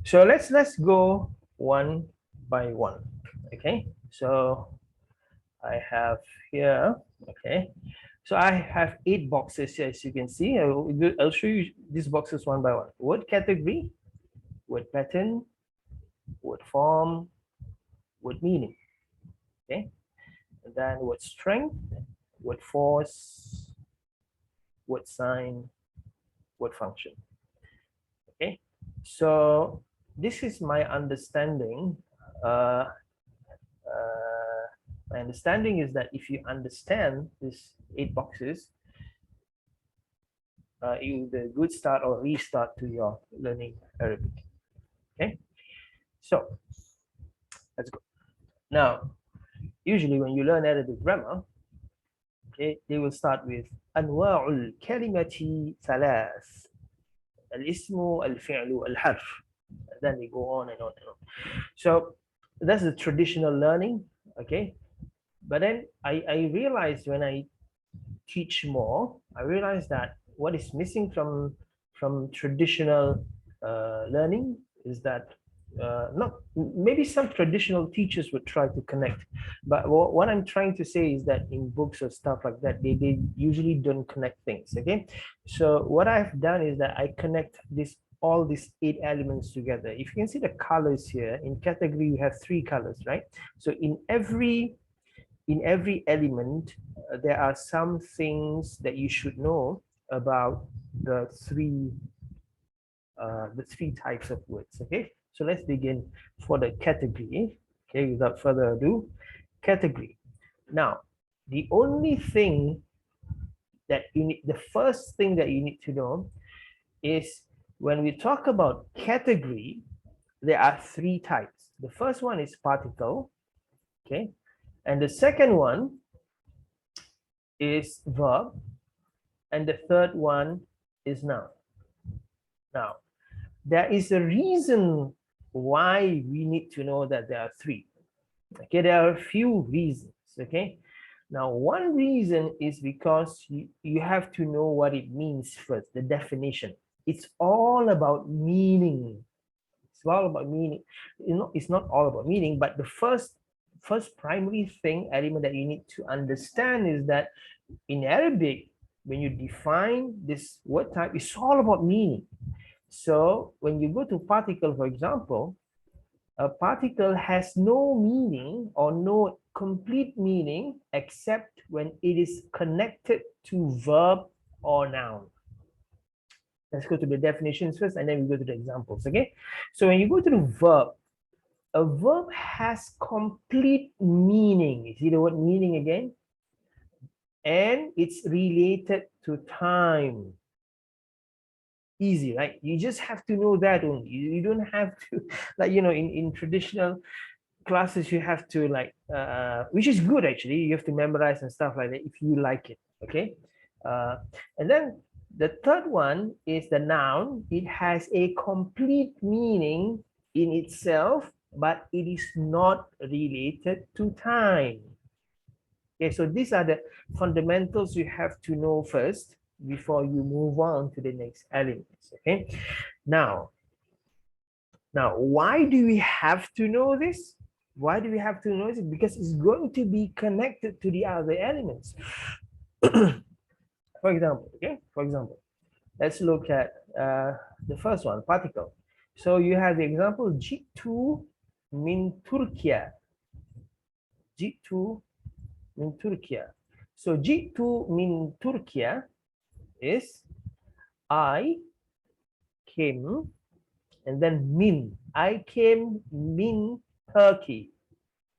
So let's go one by one. Okay, so I have here, okay, so I have 8 boxes here, as you can see. I'll show you these boxes one by one. Word category, word pattern, word form, word meaning. Okay, and then word strength, word force, word sign, word function. Okay, so this is my understanding. uh, my understanding is that if you understand these 8 boxes, it will be a good start or restart to your learning Arabic. Okay, so let's go. Now, usually when you learn Arabic grammar, okay, they will start with أنواع الكلمة ثلاث الاسم الفعل الحرف. And then they go on and on and on. So that's the traditional learning, okay? But then I realized when I teach more, I realized that what is missing from traditional learning is that not maybe some traditional teachers would try to connect, but what I'm trying to say is that in books or stuff like that, they usually don't connect things. Okay, so what I've done is that I connect this all these 8 elements together. If you can see the colors here in category, you have 3 colors, right? So in every element, there are some things that you should know about the three types of words. Okay, so let's begin for the category. Okay, without further ado, category. Now, the only thing that you need, the first thing that you need to know is when we talk about category, there are 3 types. The first one is particle, okay, and the second one is verb, and the third one is noun. Now, there is a reason why we need to know that there are 3. Okay, there are a few reasons. Okay, now one reason is because you have to know what it means first, the definition. It's all about meaning. It's all about meaning. You know, it's not all about meaning, but the first primary thing element that you need to understand is that in Arabic, when you define this word type, it's all about meaning. So when you go to particle, for example, a particle has no meaning or no complete meaning except when it is connected to verb or noun. Let's go to the definitions first and then we go to the examples. Okay, so when you go to the verb, a verb has complete meaning. You see the word meaning again? And it's related to time. Easy, right? You just have to know that only. You don't have to, like, you know, in traditional classes, you have to like, which is good actually. You have to memorize and stuff like that if you like it. Okay, and then the third one is the noun. It has a complete meaning in itself, but it is not related to time. Okay, so these are the fundamentals you have to know first before you move on to the next elements. Okay, now why do we have to know this? Why do we have to know this? Because it's going to be connected to the other elements. For example, okay, for example, let's look at the first one, particle. So you have the example jitu min Turkiya. Jitu min Turkiya. So jitu min Turkiya is I came, and then min. I came min Turkey.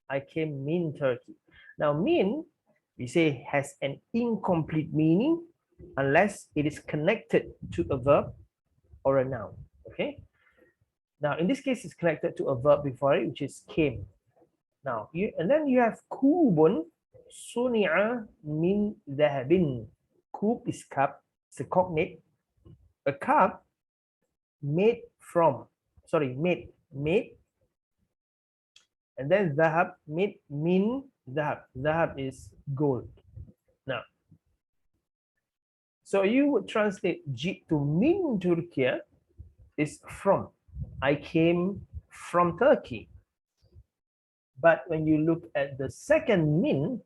I came min Turkey. Now min, we say, has an incomplete meaning unless it is connected to a verb or a noun. Okay. Now in this case, it's connected to a verb before it, which is came. Now and then you have kubun suni'a min dahabin. Kub is cup. It's a cognate. A cup made from, sorry, made, and then zahab, made min zahab. Zahab is gold. Now, so you would translate jitu min Turkiya is from. I came from Turkey. But when you look at the second min,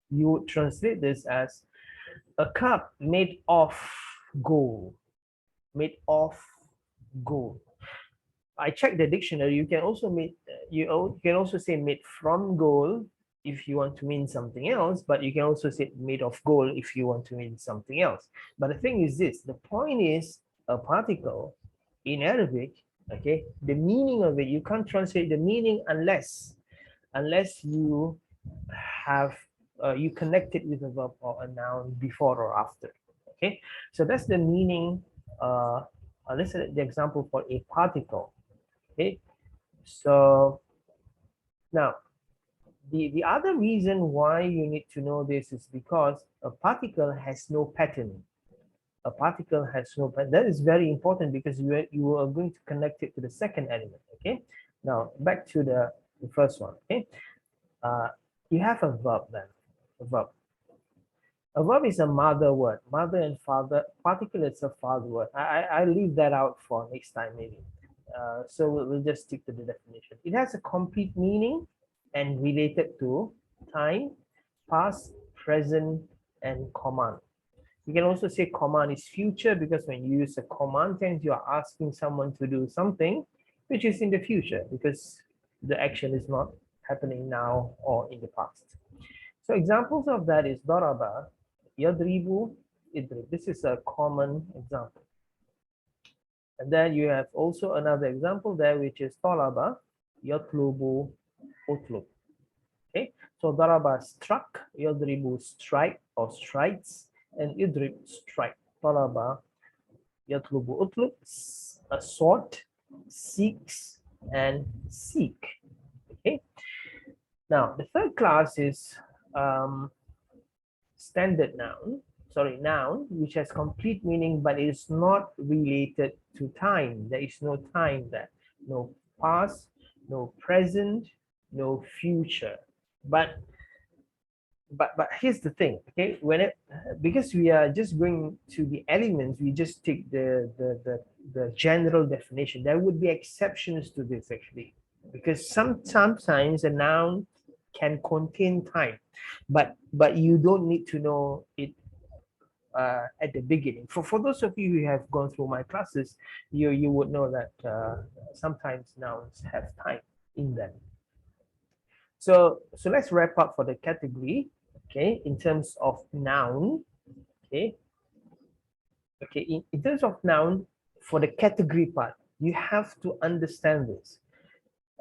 you would translate this as a cup made of gold. Made of gold. I checked the dictionary. You can also can also say made from gold if you want to mean something else, but you can also say made of gold if you want to mean something else. But the thing is this: the point is a particle in Arabic. Okay, the meaning of it, you can't translate the meaning unless you have you connect it with a verb or a noun before or after. Okay, so that's the meaning. Let's say the example for a particle. Okay, so now the other reason why you need to know this is because a particle has no pattern. A particle has no pattern. That is very important because you are going to connect it to the second element. Okay, now back to the first one. Okay, you have a verb then. A verb. A verb is a mother word. Mother and father. Particle is a father word. I leave that out for next time maybe. So we'll just stick to the definition. It has a complete meaning and related to time, past, present, and command. You can also say command is future because when you use a command tense, you are asking someone to do something which is in the future because the action is not happening now or in the past. So examples of that is daraba, yadribu, idrib. This is a common example. And then you have also another example there, which is talaba, yatlubu, utlub. Okay, so daraba struck, yadribu strike or strikes, and idrib strike. Talaba, yatlubu, utlub, a sought, seeks, and seek. Okay, now the third class is standard noun. Sorry, noun, which has complete meaning, but is not related to time. There is no time there. No past, no present, no future. But here's the thing, okay? Because we are just going to the elements, we just take the general definition. There would be exceptions to this actually, because sometimes a noun can contain time, but you don't need to know it at the beginning. For those of you who have gone through my classes, you would know that sometimes nouns have time in them. So let's wrap up for the category. Okay, in terms of noun. Okay, in terms of noun, for the category part, you have to understand this.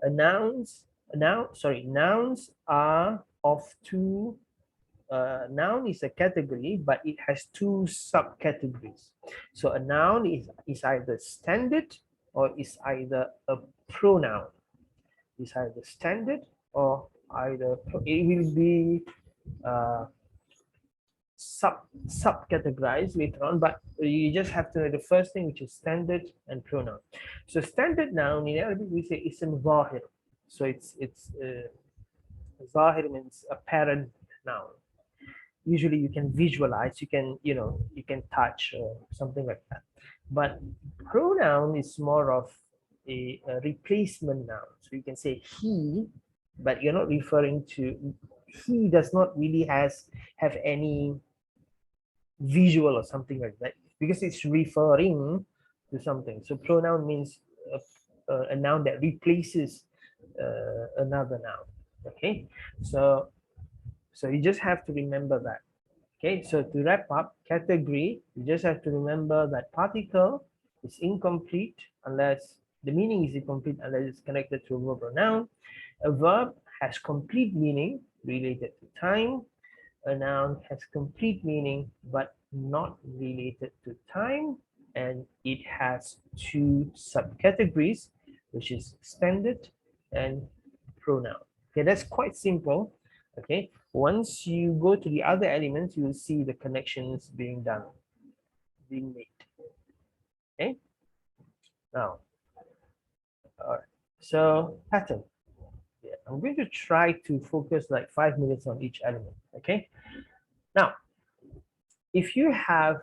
Nouns are of two. Noun is a category, but it has two subcategories. So a noun is either standard or is either a pronoun. It's either standard or either it will be subcategorized later on, but you just have to know the first thing, which is standard and pronoun. So standard noun in Arabic we say ism zahir. So it's zahir means apparent noun. Usually you can visualize, you can touch or something like that. But pronoun is more of a replacement noun. So you can say he, but you're not referring to, he does not really have any visual or something like that because it's referring to something. So pronoun means a noun that replaces another noun. Okay, so you just have to remember that. Okay, so to wrap up, category, you just have to remember that particle is incomplete unless the meaning is incomplete unless it's connected to a verb or noun. A verb has complete meaning related to time. A noun has complete meaning but not related to time, and it has two subcategories, which is standard and pronoun. Okay, that's quite simple. Okay, once you go to the other elements, you will see the connections being made. Okay, now, all right, so pattern. Yeah, I'm going to try to focus like 5 minutes on each element. Okay, now if you have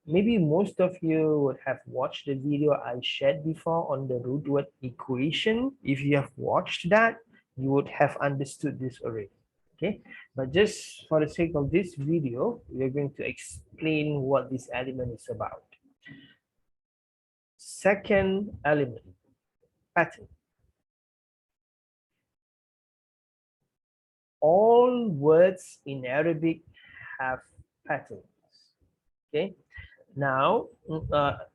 maybe most of you would have watched the video I shared before on the root word equation. If you have watched that, you would have understood this already. Okay, but just for the sake of this video, we're going to explain what this element is about. Second element, pattern. All words in Arabic have patterns. Okay, now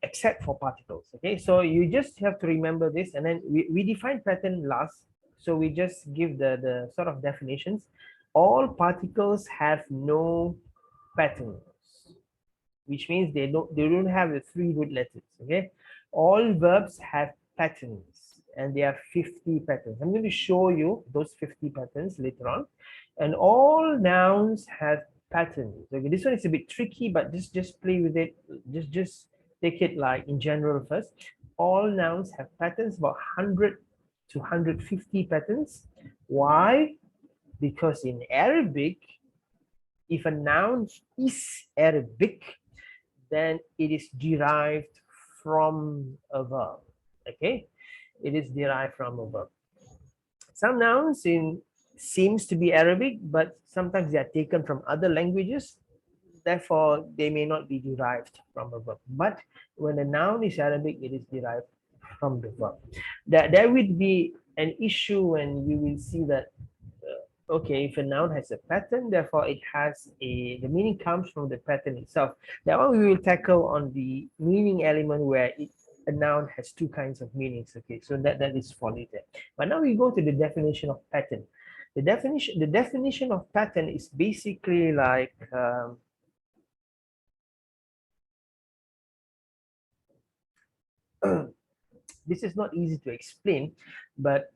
except for particles. Okay, so you just have to remember this, and then we define pattern last, so we just give the sort of definitions. All particles have no patterns, which means they don't have the 3 root letters. Okay, all verbs have patterns, and there are 50 patterns. I'm going to show you those 50 patterns later on. And all nouns have patterns. Okay, this one is a bit tricky, but just play with it. Just take it like in general first. All nouns have patterns, about 100 to 150 patterns. Why? Because in Arabic, if a noun is Arabic, then it is derived from a verb. Okay, it is derived from a verb. Some nouns seems to be Arabic, but sometimes they are taken from other languages. Therefore, they may not be derived from a verb. But when a noun is Arabic, it is derived from the verb. There would be an issue when you will see that okay, if a noun has a pattern, therefore it has the meaning comes from the pattern itself. That one we will tackle on the meaning element where a noun has 2 kinds of meanings. Okay, so that is for later. But now we go to the definition of pattern. The definition of pattern is basically like this is not easy to explain, but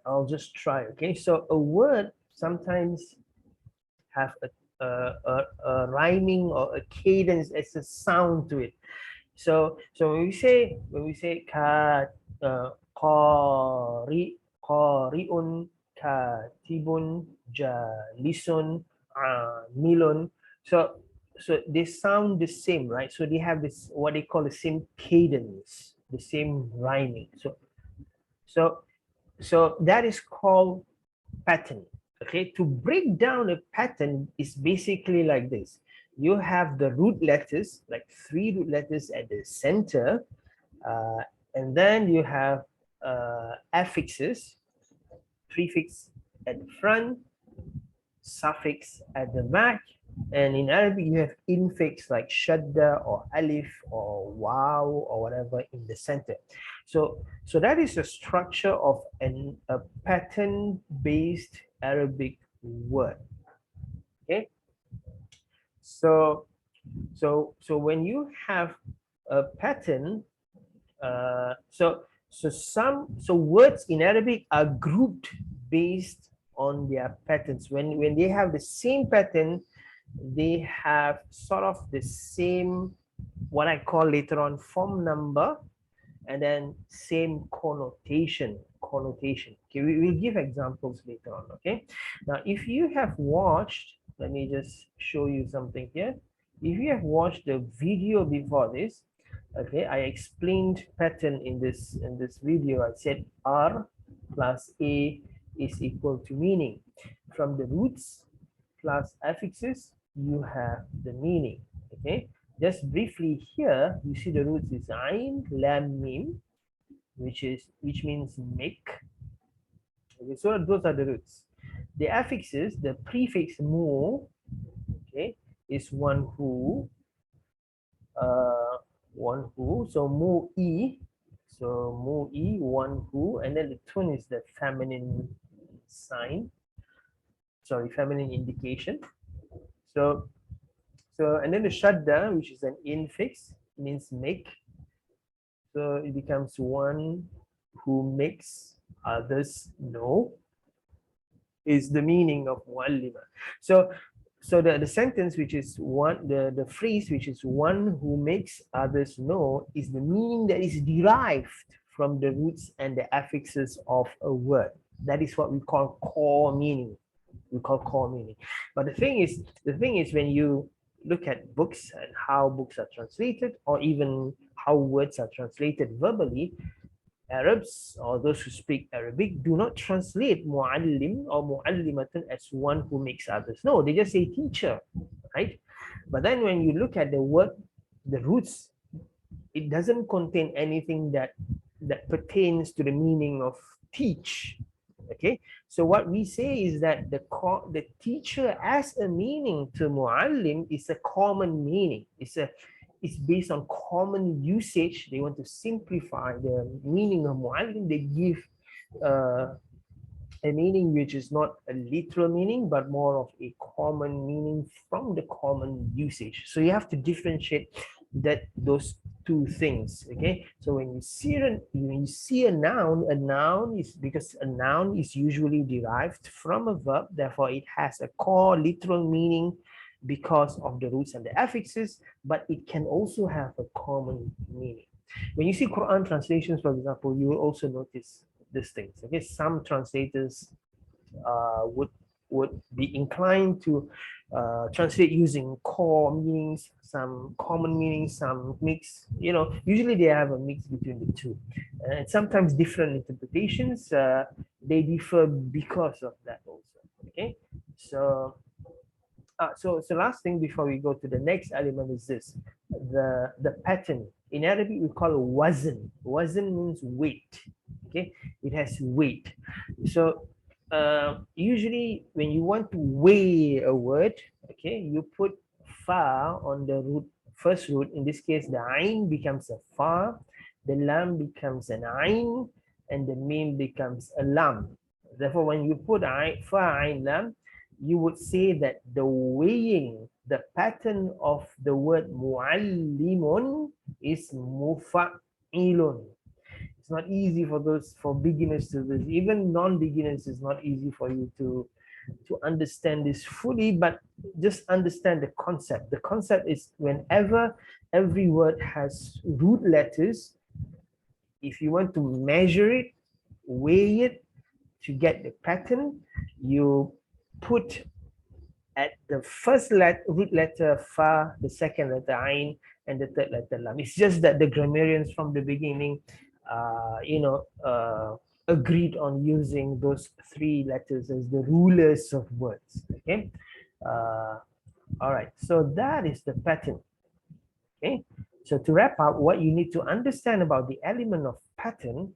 I'll just try. Okay, so a word sometimes have a rhyming or a cadence as a sound to it. So when we say qari'un, katibun, jalisun, milun. So they sound the same, right? So they have this what they call the same cadence, the same rhyming. So that is called pattern. Okay, to break down a pattern is basically like this. You have the root letters, like 3 root letters at the center, and then you have affixes, prefix at the front, suffix at the back, and in Arabic you have infix like shadda or alif or waw or whatever in the center. So that is the structure of a pattern-based Arabic word. Okay, so when you have a pattern, so words in Arabic are grouped based on their patterns. When they have the same pattern, they have sort of the same, what I call later on, form number, and then same connotation. Okay, we will give examples later on. Okay, now if you have watched, let me just show you something here. If you have watched the video before this, okay, I explained pattern in this video. I said R plus A is equal to meaning. From the roots plus affixes, you have the meaning. Okay, just briefly here, you see the roots is Ain, Lam, Mim, which means make. Okay, so those are the roots. The affixes, the prefix mu, okay, is one who, so mu e, one who, and then the tun is the feminine sign, sorry, feminine indication. So and then the shadda, which is an infix, means make. So it becomes one who makes others know, is the meaning of muallima. So the sentence, which is one, the phrase which is one who makes others know, is the meaning that is derived from the roots and the affixes of a word. That is what we call core meaning. But the thing is when you look at books and how books are translated, or even how words are translated verbally, Arabs or those who speak Arabic do not translate muallim or muallimatun as one who makes others. No, they just say teacher, right? But then when you look at the word, the roots, it doesn't contain anything that pertains to the meaning of teach. Okay, so what we say is that the teacher as a meaning to muallim is a common meaning. It's based on common usage. They want to simplify the meaning of muallim. They give uh, a meaning which is not a literal meaning, but more of a common meaning from the common usage. So you have to differentiate those two things. Okay, so when you see a noun is because a noun is usually derived from a verb, therefore it has a core literal meaning because of the roots and the affixes, but it can also have a common meaning. When you see Quran translations, for example, you will also notice these things. Okay, some translators would be inclined to translate using core meanings, some common meanings, some mix. Usually they have a mix between the two, and sometimes different interpretations. They differ because of that also. Okay, so. So last thing before we go to the next element is this: the pattern. In Arabic, we call it wazn. Wazn means weight. Okay, it has weight. So usually when you want to weigh a word, okay, you put fa on the root, first root. In this case, the ain becomes a fa, the lam becomes an ain, and the mim becomes a lam. Therefore, when you put fa, ain, lam, you would say that the weighing, the pattern of the word muallimun is mufa'ilun. It's not easy for beginners to this. Even non-beginners, is not easy for you to understand this fully, but just understand the concept. The concept is whenever every word has root letters, if you want to measure it, weigh it to get the pattern, you put at the first root letter fa, the second letter ain, and the third letter lam. It's just that the grammarians from the beginning, agreed on using those three letters as the rulers of words. Okay, all right. So that is the pattern. Okay. So to wrap up, what you need to understand about the element of pattern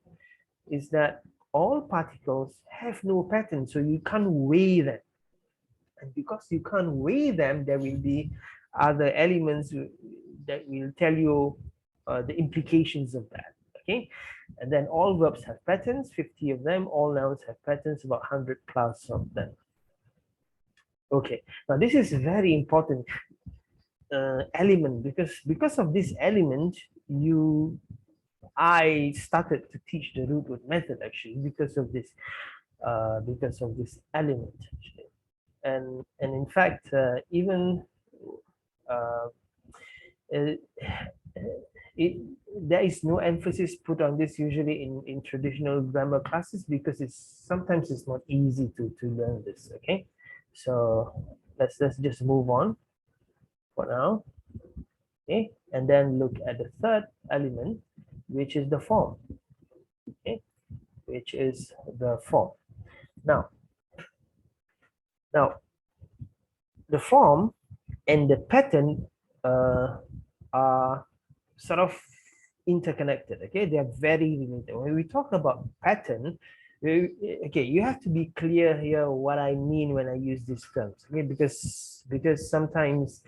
is that all particles have no pattern, so you can't weigh them. And because you can't weigh them, there will be other elements that will tell you the implications of that. Okay, and then all verbs have patterns, 50 of them. All nouns have patterns, about 100 plus of them. Okay, now this is a very important element, because of this element, I started to teach the root word method actually because of this element actually. And in fact, even there is no emphasis put on this usually in traditional grammar classes, because sometimes it's not easy to learn this. Okay, so let's just move on for now. Okay, and then look at the third element, which is the form. Okay, which is the form. Now the form and the pattern are sort of interconnected. Okay, they are very related. When we talk about pattern, okay, you have to be clear here what I mean when I use these terms. Okay, because sometimes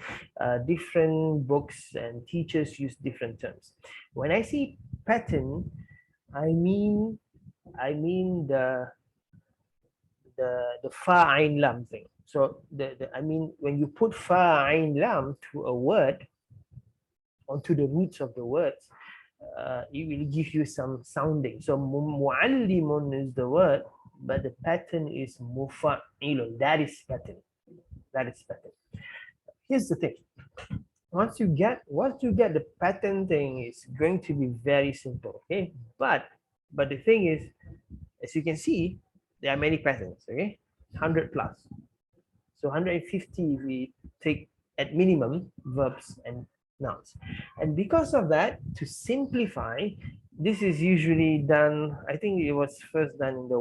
different books and teachers use different terms. When I say pattern, I mean the fa ain lam thing. So I mean, when you put fa ain lam to a word, onto the roots of the words, it will give you some sounding. So muallimun is the word, but the pattern is mufa'ilun. That is pattern. Here's the thing. Once you get the pattern thing, it's going to be very simple. Okay, but the thing is, as you can see, there are many patterns. Okay, 100 plus. So 150 if we take at minimum verbs and nouns. And because of that, to simplify, this is usually done, I think it was first done in the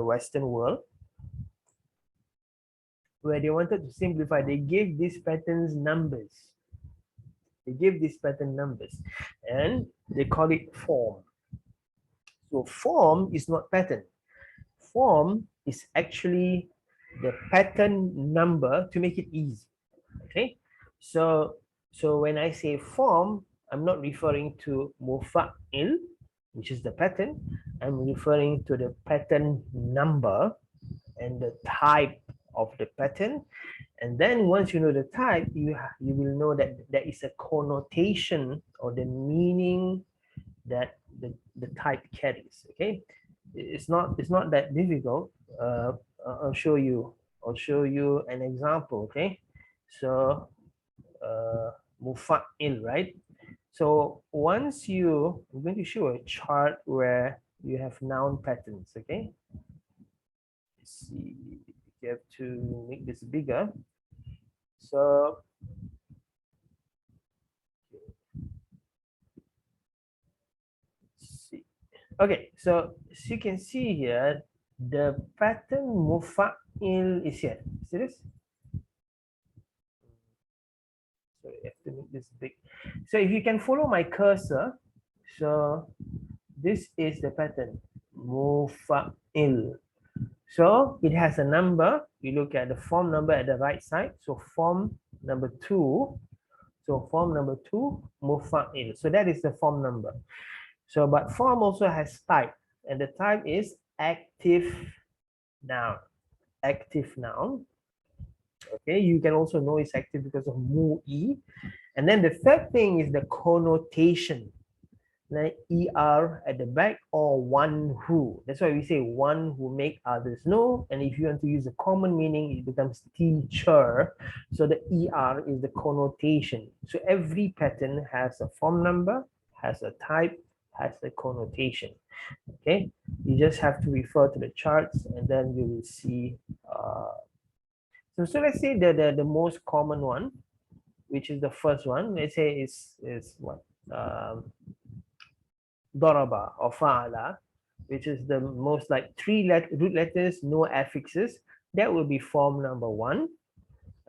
Western world, where they wanted to simplify. They gave these patterns numbers. They give these pattern numbers, and they call it form. So form is not pattern. Form is actually the pattern number to make it easy. Okay, so when I say form, I'm not referring to mufa'il, which is the pattern. I'm referring to the pattern number and the type of the pattern. And then once you know the type, you will know that there is a connotation or the meaning that the type carries. Okay, it's not that difficult. I'll show you an example. Okay, so mufa'il, right? So once I'm going to show a chart where you have noun patterns. Okay, let's see, you have to make this bigger. So see. Okay, so as you can see here, the pattern mufa'il is here. See this? So you have to make this big. So if you can follow my cursor, so this is the pattern mufa'il. So it has a number. You look at the form number at the right side. So form number 2. So form number 2, mufa'il. So that is the form number. So, but form also has type, and the type is active noun. Active noun. Okay, you can also know it's active because of mu'i. And then the third thing is the connotation, like er at the back, or one who. That's why we say one who make others know. And if you want to use a common meaning, it becomes teacher. So the er is the connotation. So every pattern has a form number, has a type, has a connotation. Okay, you just have to refer to the charts, and then you will see. So let's say the most common one, which is the first one. Let's say is what, daraba or fa'ala, which is the most, like 3 root letters, no affixes. That will be form number 1.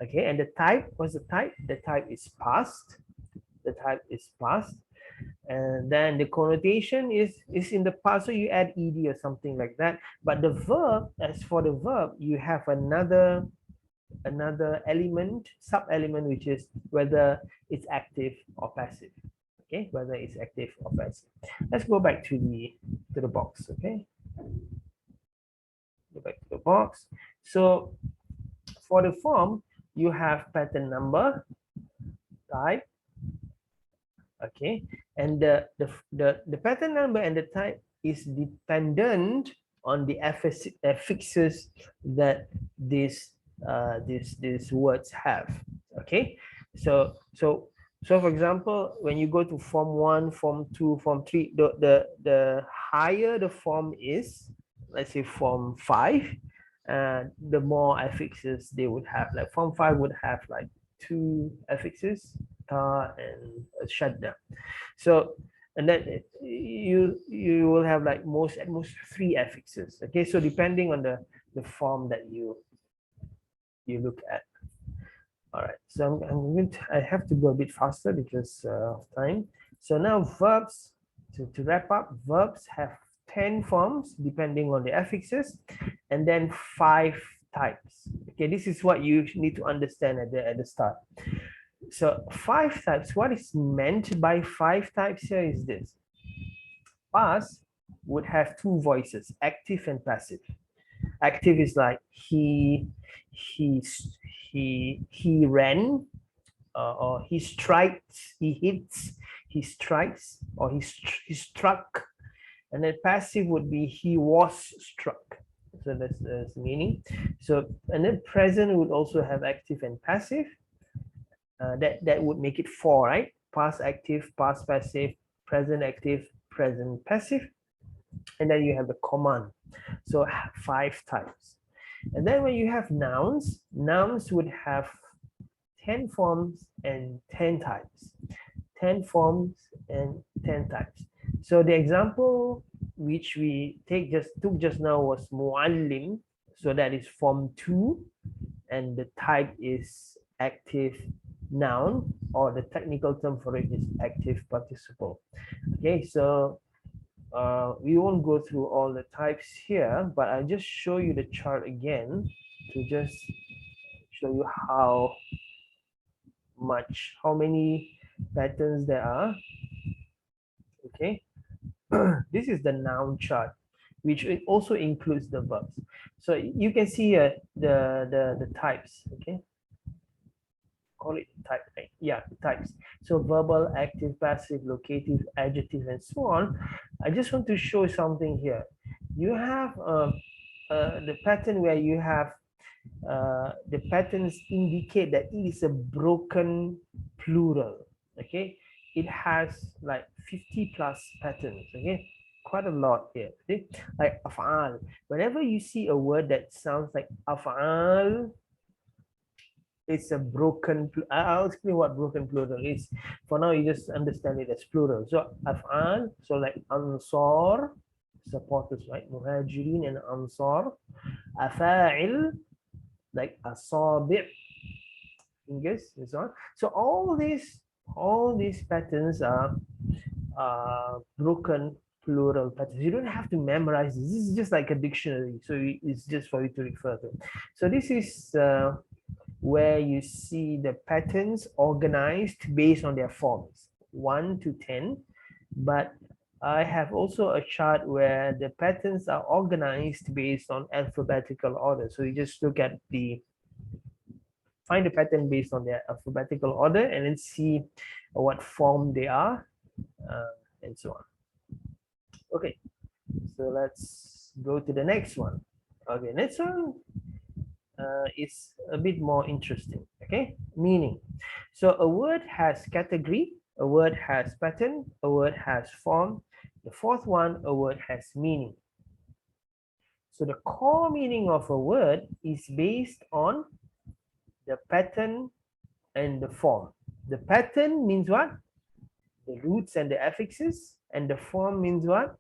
Okay, and the type, what's the type? The type is past. The type is past. And then the connotation is in the past, so you add ed or something like that. But the verb, as for the verb, you have another element, sub element, which is whether it's active or passive. Okay, whether it's active or passive. Let's go back to the box. Okay, go back to the box. So for the form, you have pattern number, type. Okay, and the pattern number and the type is dependent on the affixes that these words have. Okay, so for example, when you go to form 1, form 2, form 3, the higher the form is, let's say form 5, the more affixes they would have. Like form 5 would have like 2 affixes, and a shadda. So, and then you will have like at most 3 affixes. Okay, so depending on the form that you look at. All right, so I have to go a bit faster because of time. So now verbs, to wrap up, verbs have 10 forms depending on the affixes, and then 5 types. Okay, this is what you need to understand at the start. So 5 types, what is meant by 5 types here is this. Past would have 2 voices, active and passive. Active is like he ran, or he strikes, he hits, he strikes, or he struck. And then passive would be he was struck. So that's the meaning. So, and then present would also have active and passive. That would make it 4, right? Past active, past passive, present active, present passive. And then you have the command. So 5 types. And then when you have nouns, nouns would have 10 forms and 10 types. 10 forms and 10 types. So the example which we took just now was muallim. So that is form 2, and the type is active noun, or the technical term for it is active participle. Okay, so we won't go through all the types here, but I'll just show you the chart again to just show you how many patterns there are. Okay, this is the noun chart, which also includes the verbs. So you can see here the types. Okay, call it type, right? Yeah, types. So verbal, active, passive, locative, adjective, and so on. I just want to show something here. You have the pattern where you have the patterns indicate that it is a broken plural. Okay, it has like 50 plus patterns. Okay, quite a lot here. Okay, like af'al. Whenever you see a word that sounds like af'al, it's a broken. I'll explain what broken plural is. For now, you just understand it as plural. So af'al, so like ansar, supporters, right? Muhajirin and ansar. Afa'il, like asabi', fingers, and so on. So all these patterns are broken plural patterns. You don't have to memorize this. This is just like a dictionary. So it's just for you to refer to. So this is where you see the patterns organized based on their forms, 1 to 10. But I have also a chart where the patterns are organized based on alphabetical order. So you just look at find the pattern based on their alphabetical order and then see what form they are, and so on. Okay, so let's go to the next one. Okay, next one is a bit more interesting. Okay, meaning. So a word has category, a word has pattern, a word has form. The fourth one, a word has meaning. So the core meaning of a word is based on the pattern and the form. The pattern means what? The roots and the affixes, and the form means what?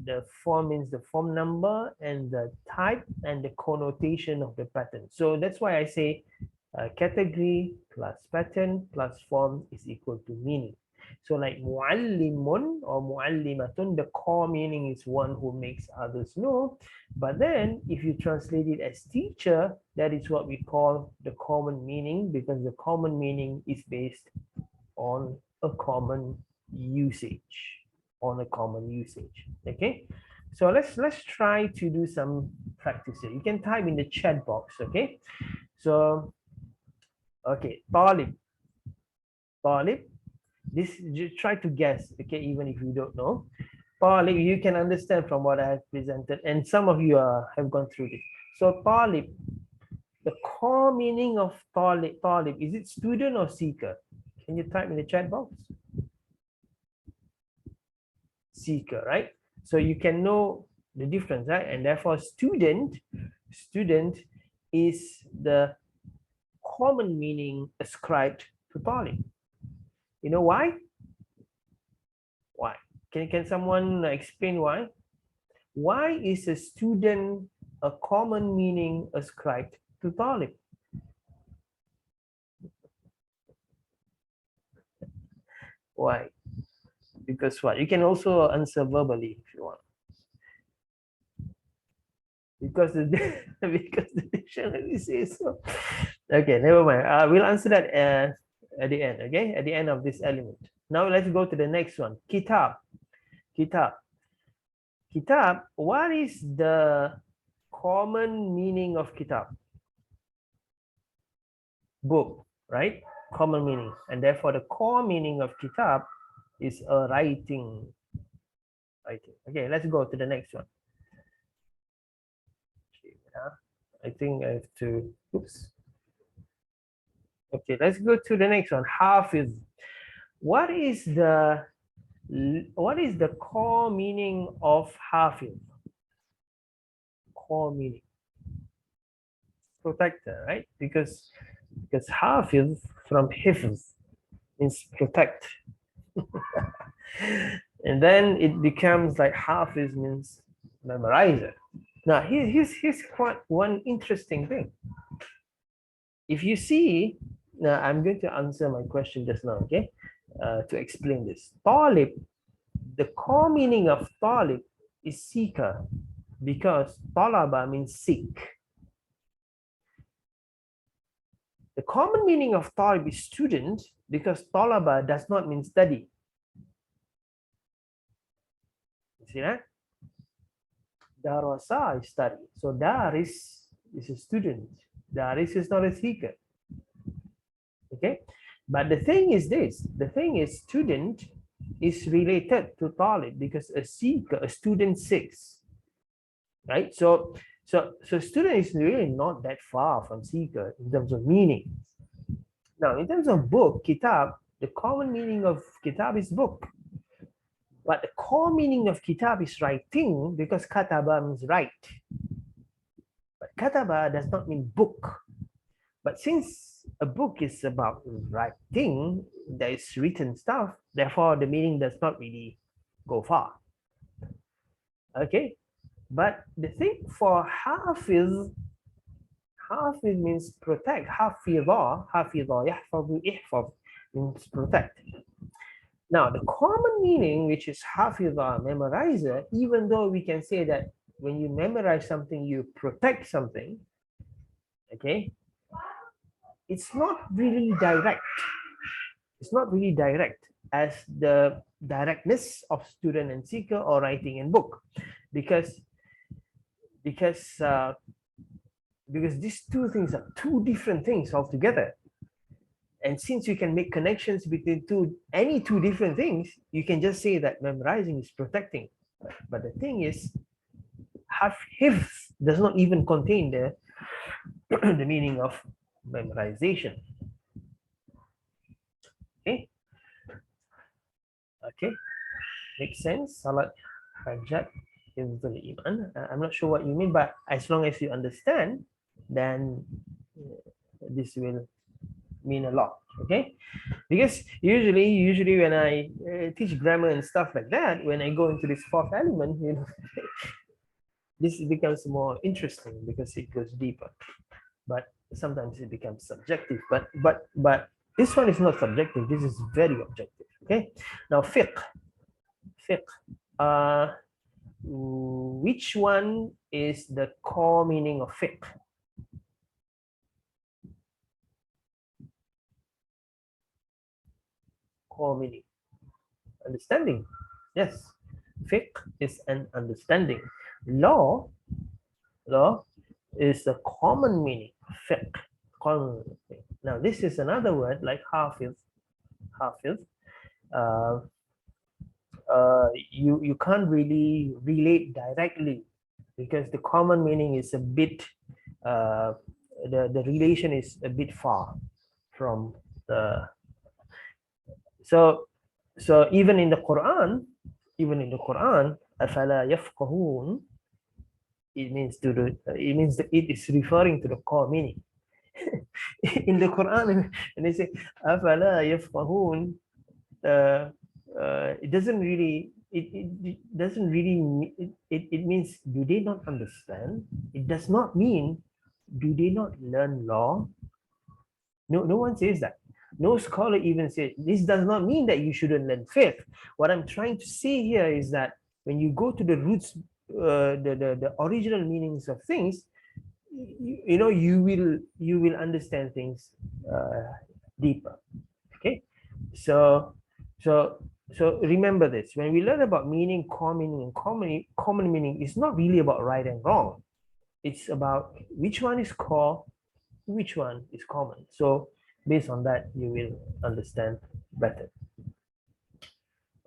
The form means the form number and the type and the connotation of the pattern. So that's why I say category plus pattern plus form is equal to meaning. So like muallimun or muallimatun, the core meaning is one who makes others know. But then if you translate it as teacher, that is what we call the common meaning, because the common meaning is based on a common usage. Okay, so let's try to do some practice here. You can type in the chat box. Okay, so okay, talib, this, just try to guess. Okay, even if you don't know talib, you can understand from what I have presented, and some of you have gone through this. So talib, the core meaning of talib, is it student or seeker? Can you type in the chat box? Seeker, right? So you can know the difference, right? And therefore student is the common meaning ascribed to talib. You know why? Why? Can someone explain why? Why is a student a common meaning ascribed to talib? Why? Because what? You can also answer verbally if you want. Because the because the dictionary says so. Okay, never mind. We'll answer that at the end. Okay, at the end of this element. Now let's go to the next one. Kitab. What is the common meaning of kitab? Book, right? Common meaning, and therefore the core meaning of kitab is a writing. Okay, let's go to the next one. I think I have to. Oops. Okay, let's go to the next one. Hafiz. What is the core meaning of Hafiz? Core meaning. protector, right? Because hafiz from hifz means protect. And then it becomes like hafiz means memorizer. Now here's quite one interesting thing. If you see, now I'm going to answer my question just now, okay? To explain this. Talib, the core meaning of talib is seeker, because talaba means seek. The common meaning of talib is student, because talaba does not mean study. You see that? Darasa is study. So daris is a student. Daris is not a seeker. Okay? But the thing is this, the thing is student is related to talib, because a seeker, a student seeks. Right? So student is really not that far from seeker in terms of meaning. Now, in terms of book, kitab, the common meaning of kitab is book. But the core meaning of kitab is writing, because kataba means write. But kataba does not mean book. But since a book is about writing, there is written stuff, therefore the meaning does not really go far. Okay? But the thing for hafiz, hafiz means protect. Hafidha, yahfazu, ihfaz means protect. Now, the common meaning, which is hafidha, memorizer, even though we can say that when you memorize something, you protect something, okay? It's not really direct. It's not really direct as the directness of student and seeker or writing in book, because these two things are two different things altogether. And since you can make connections between any two different things, you can just say that memorizing is protecting. But the thing is, hifz does not even contain the the meaning of memorization. Okay. Okay. Makes sense. Salat, hajat, hifzul iman. I'm not sure what you mean, but as long as you understand, then this will mean a lot. Okay, because usually when I teach grammar and stuff like that, when I go into this fourth element, you know, this becomes more interesting because it goes deeper. But sometimes it becomes subjective. But this one is not subjective. This is very objective. Okay. Now fiqh. Which one is the core meaning of fiqh? Core meaning. Understanding. Yes. Fiqh is an understanding. Law is the common meaning. Fiqh. Common meaning. Now this is another word like hafiz. You can't really relate directly, because the common meaning is a bit the relation is a bit far from the. So even in the Quran, afala yafqahun, it means that it is referring to the core meaning. In the Quran, and they say afala yafqahun, it doesn't really it means, do they not understand? It does not mean, do they not learn law? No one says that. No scholar even says this does not mean that you shouldn't learn fiqh. What I'm trying to say here is that when you go to the roots, the original meanings of things, you will understand things deeper. Okay, so remember this: when we learn about meaning, core meaning, and common meaning, it's not really about right and wrong. It's about which one is core, which one is common. So based on that, you will understand better.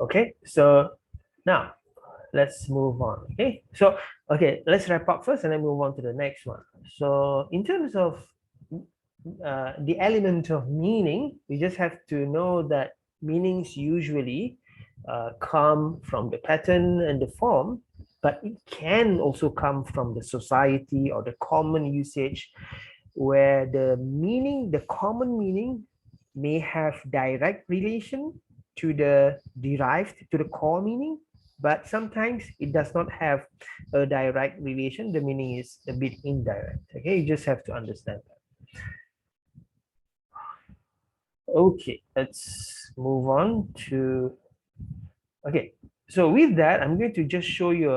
Okay, so now let's move on. Okay, let's wrap up first and then move on to the next one. So in terms of the element of meaning, we just have to know that meanings usually come from the pattern and the form, but it can also come from the society or the common usage where the meaning, the common meaning may have direct relation to the derived, to the core meaning, but sometimes it does not have a direct relation. The meaning is a bit indirect. Okay, you just have to understand that. Okay, let's move on to, okay, so with that, I'm going to just show you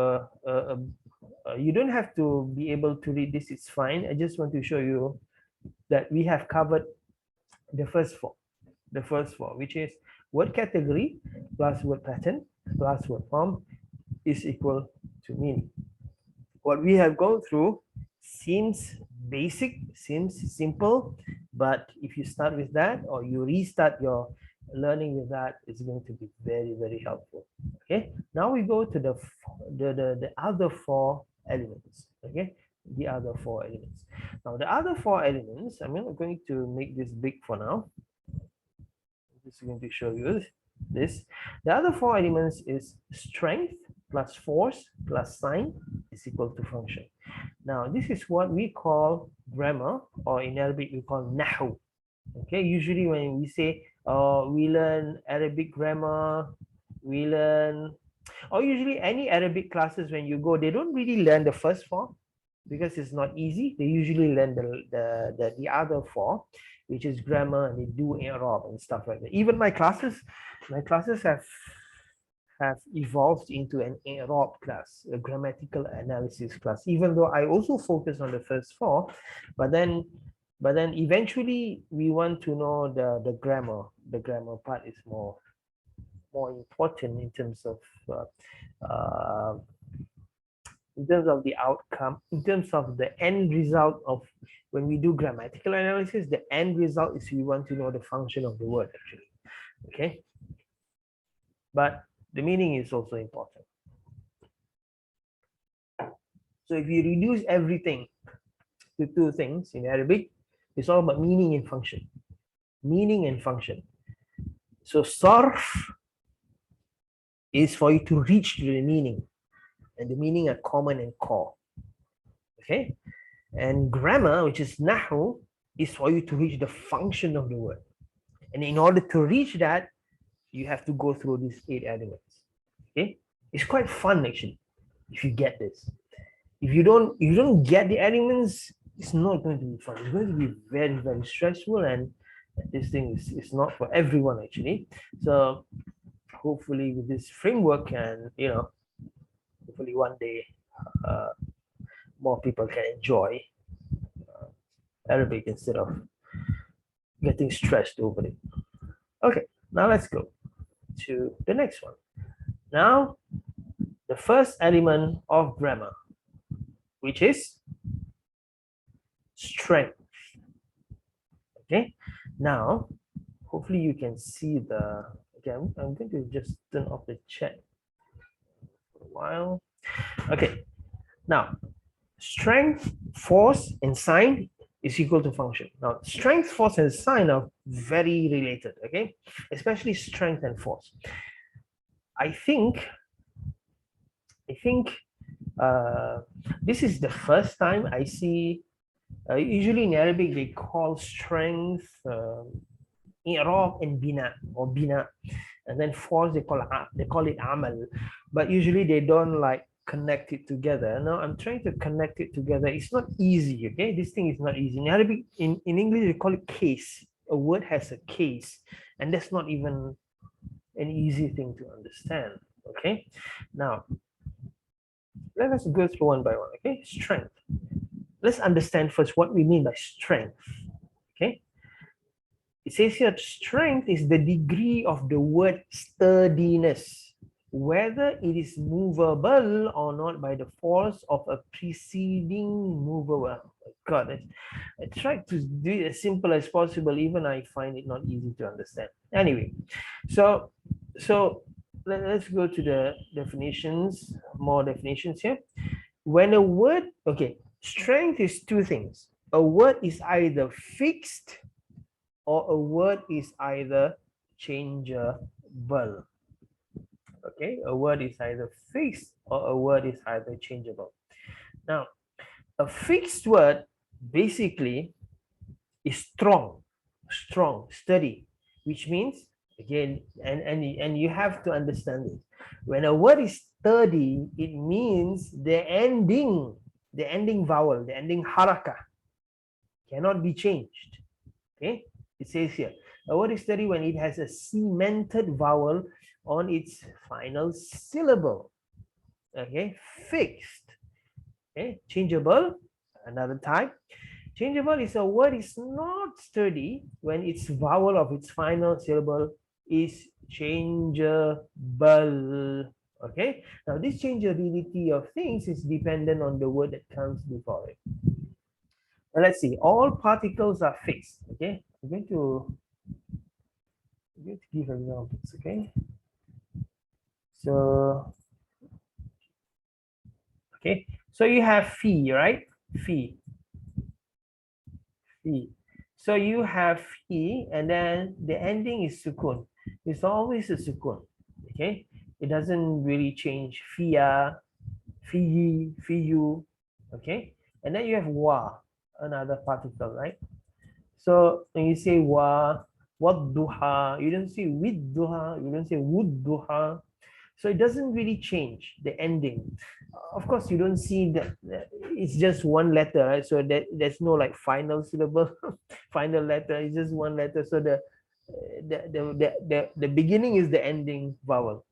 you don't have to be able to read this, it's fine. I just want to show you that we have covered the first four, which is word category plus word pattern plus word form is equal to meaning. What we have gone through seems basic, seems simple, but if you start with that or you restart your learning with that, it's going to be very, very helpful. Okay, now we go to the other four elements. Okay, the other four elements. Now the other four elements, I'm not going to make this big for now. I'm just going to show you this. The other four elements is strength plus force plus sign is equal to function. Now this is what we call grammar, or in Arabic we call nahu. Okay, usually when we say we learn Arabic grammar, we learn, or usually any Arabic classes, when you go, they don't really learn the first four because it's not easy. They usually learn the other four, which is grammar, and they do i'rab and stuff like that. Even my classes have evolved into an i'rab class, a grammatical analysis class, even though I also focus on the first four, but then eventually we want to know the grammar. The grammar part is more important in terms of the outcome, in terms of the end result of when we do grammatical analysis. The end result is we want to know the function of the word, actually. Okay, but the meaning is also important. So if you reduce everything to two things in Arabic, it's all about meaning and function. Meaning and function. So sarf is for you to reach the meaning, and the meaning are common and core. Okay, and grammar, which is nahu, is for you to reach the function of the word. And in order to reach that, you have to go through these 8 elements. Okay, it's quite fun actually if you get this. If you don't get the elements, it's not going to be fun. It's going to be very, very stressful, and this thing is not for everyone actually. So hopefully with this framework, and hopefully one day more people can enjoy Arabic instead of getting stressed over it. Okay, now let's go to the next one. Now, the first element of grammar, which is strength. Okay, now hopefully you can see the, okay, I'm going to just turn off the chat for a while. Okay, now strength, force, and sign is equal to function. Now, strength, force, and sign are very related, okay? Especially strength and force. I think this is the first time I see, usually in Arabic, they call strength i'rab and bina, or bina. And then force, they call it amal. But usually they don't like connect it together. Now I'm trying to connect it together. It's not easy, okay? This thing is not easy. In Arabic, in English, they call it case. A word has a case, and that's not even an easy thing to understand, okay? Now, let us go through one by one, okay? Strength. Let's understand first what we mean by strength, okay? It says here, strength is the degree of the word sturdiness, whether it is movable or not by the force of a preceding movable. Oh my God, I tried to do it as simple as possible. Even I find it not easy to understand. Anyway, so let's go to the definitions, more definitions here. When a word, okay, strength is two things. A word is either fixed or a word is either changeable. Okay, a word is either fixed or a word is either changeable. Now, a fixed word basically is strong, steady, which means, again, and you have to understand it. When a word is sturdy, it means the ending vowel, the ending haraka cannot be changed. Okay, it says here, a word is sturdy when it has a cemented vowel on its final syllable. Okay, fixed. Okay, changeable, another type. Changeable is a word is not sturdy when its vowel of its final syllable is changeable. Okay, now this changeability of things is dependent on the word that comes before it. Now let's see, all particles are fixed. Okay, I'm going to give examples. Okay, so okay, so you have fee, right? Fee. So you have fee, and then the ending is sukun. It's always a sukun. Okay, it doesn't really change. Fia, fiyi, fiyu. Okay, and then you have wa, another particle, right? So when you say wa, what duha, you don't say with duha, you don't say would duha. So it doesn't really change the ending. Of course, you don't see that it's just one letter, right? So that there's no like final syllable, final letter. It's just one letter. So the beginning is the ending vowel.